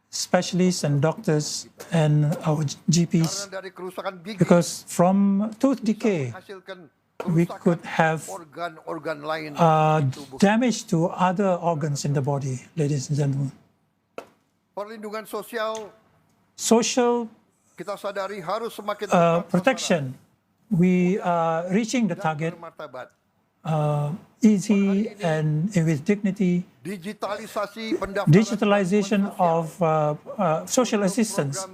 S3: specialists and doctors and our GPs, because from tooth decay, we could have damage to other organs in the body, ladies and gentlemen. Social protection, we are reaching the target easy and with dignity. Digitalization of social assistance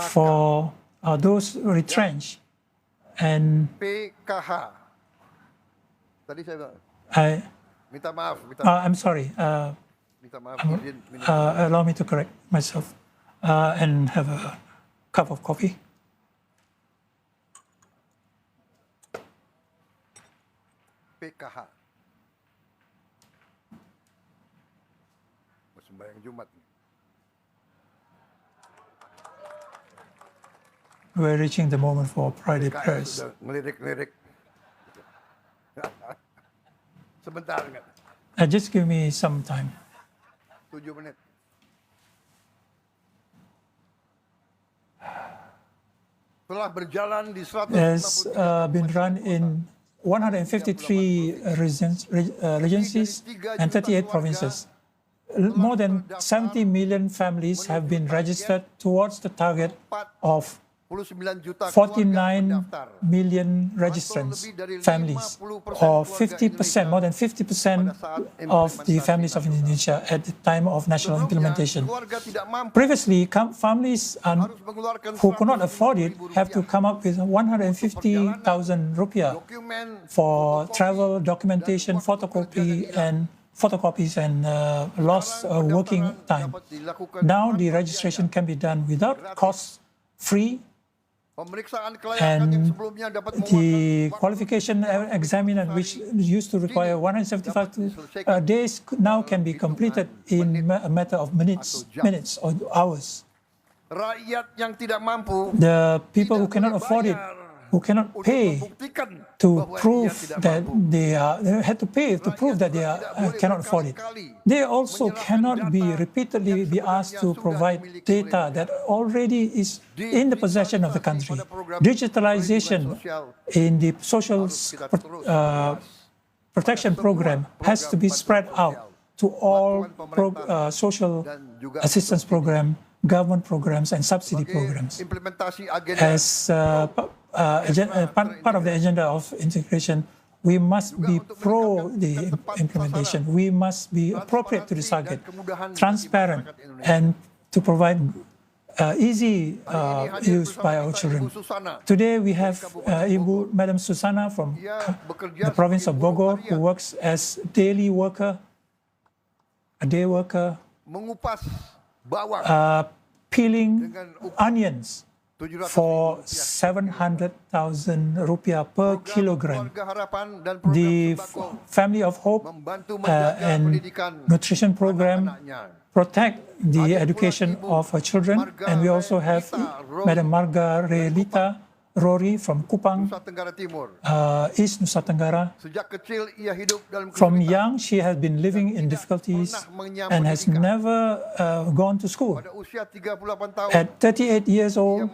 S3: for those retrenched. And I'm sorry. Allow me to correct myself and have a cup of coffee.
S2: PKH.
S3: We're reaching the moment for Friday prayers. Just give me some time.
S2: 7 menit.
S3: Has been run in 153 regencies and 38 provinces. More than 70 million families have been registered towards the target of 49 million registrants families, or 50%, more than 50% of the families of Indonesia at the time of national implementation. Previously, families who could not afford it have to come up with 150,000 rupiah for travel, documentation, photocopies and lost working time. Now the registration can be done without cost, free, and the qualification examiner, which used to require 175 days, now can be completed in a matter of minutes or hours. The people who cannot afford it, who cannot pay to prove that they had to pay to prove that they cannot afford it. They also cannot be repeatedly be asked to provide data that already is in the possession of the country. Digitalization in the social protection program has to be spread out to all social assistance programs, government programs, and subsidy programs. As part of the agenda of integration, we must be pro the implementation. We must be appropriate to the target, transparent, and to provide easy use by our children. Today we have Madam Susana from the province of Bogor, who works as a day worker, peeling onions for 700,000 rupiah per kilogram. The Family of Hope and Nutrition Program protect the education of our children. And we also have Madam Margarelita Rory from Kupang, East Nusa Tenggara. From young, she has been living in difficulties and has never gone to school. At 38 years old,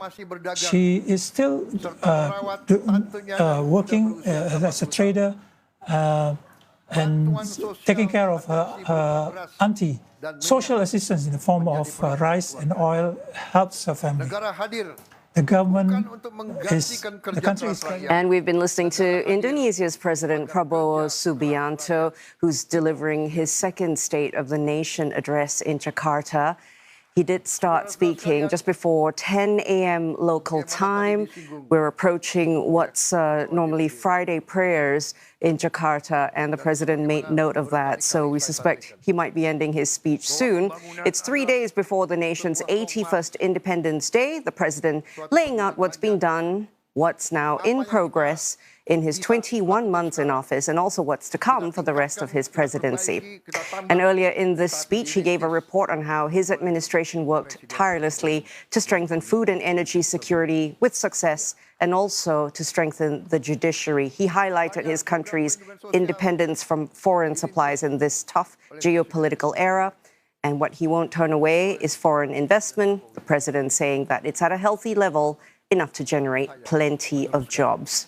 S3: she is still working as a trader and taking care of her auntie. Social assistance in the form of rice and oil helps her family. The government the country is...
S1: And we've been listening to Indonesia's President Prabowo Subianto, who's delivering his second State of the Nation address in Jakarta. He did start speaking just before 10 a.m. local time. We're approaching what's normally Friday prayers in Jakarta, and the president made note of that. So we suspect he might be ending his speech soon. It's 3 days before the nation's 81st Independence Day. The president laying out what's been done, what's now in progress in his 21 months in office, and also what's to come for the rest of his presidency. And earlier in this speech, he gave a report on how his administration worked tirelessly to strengthen food and energy security with success, and also to strengthen the judiciary. He highlighted his country's independence from foreign supplies in this tough geopolitical era. And what he won't turn away is foreign investment, the president saying that it's at a healthy level, enough to generate plenty of jobs.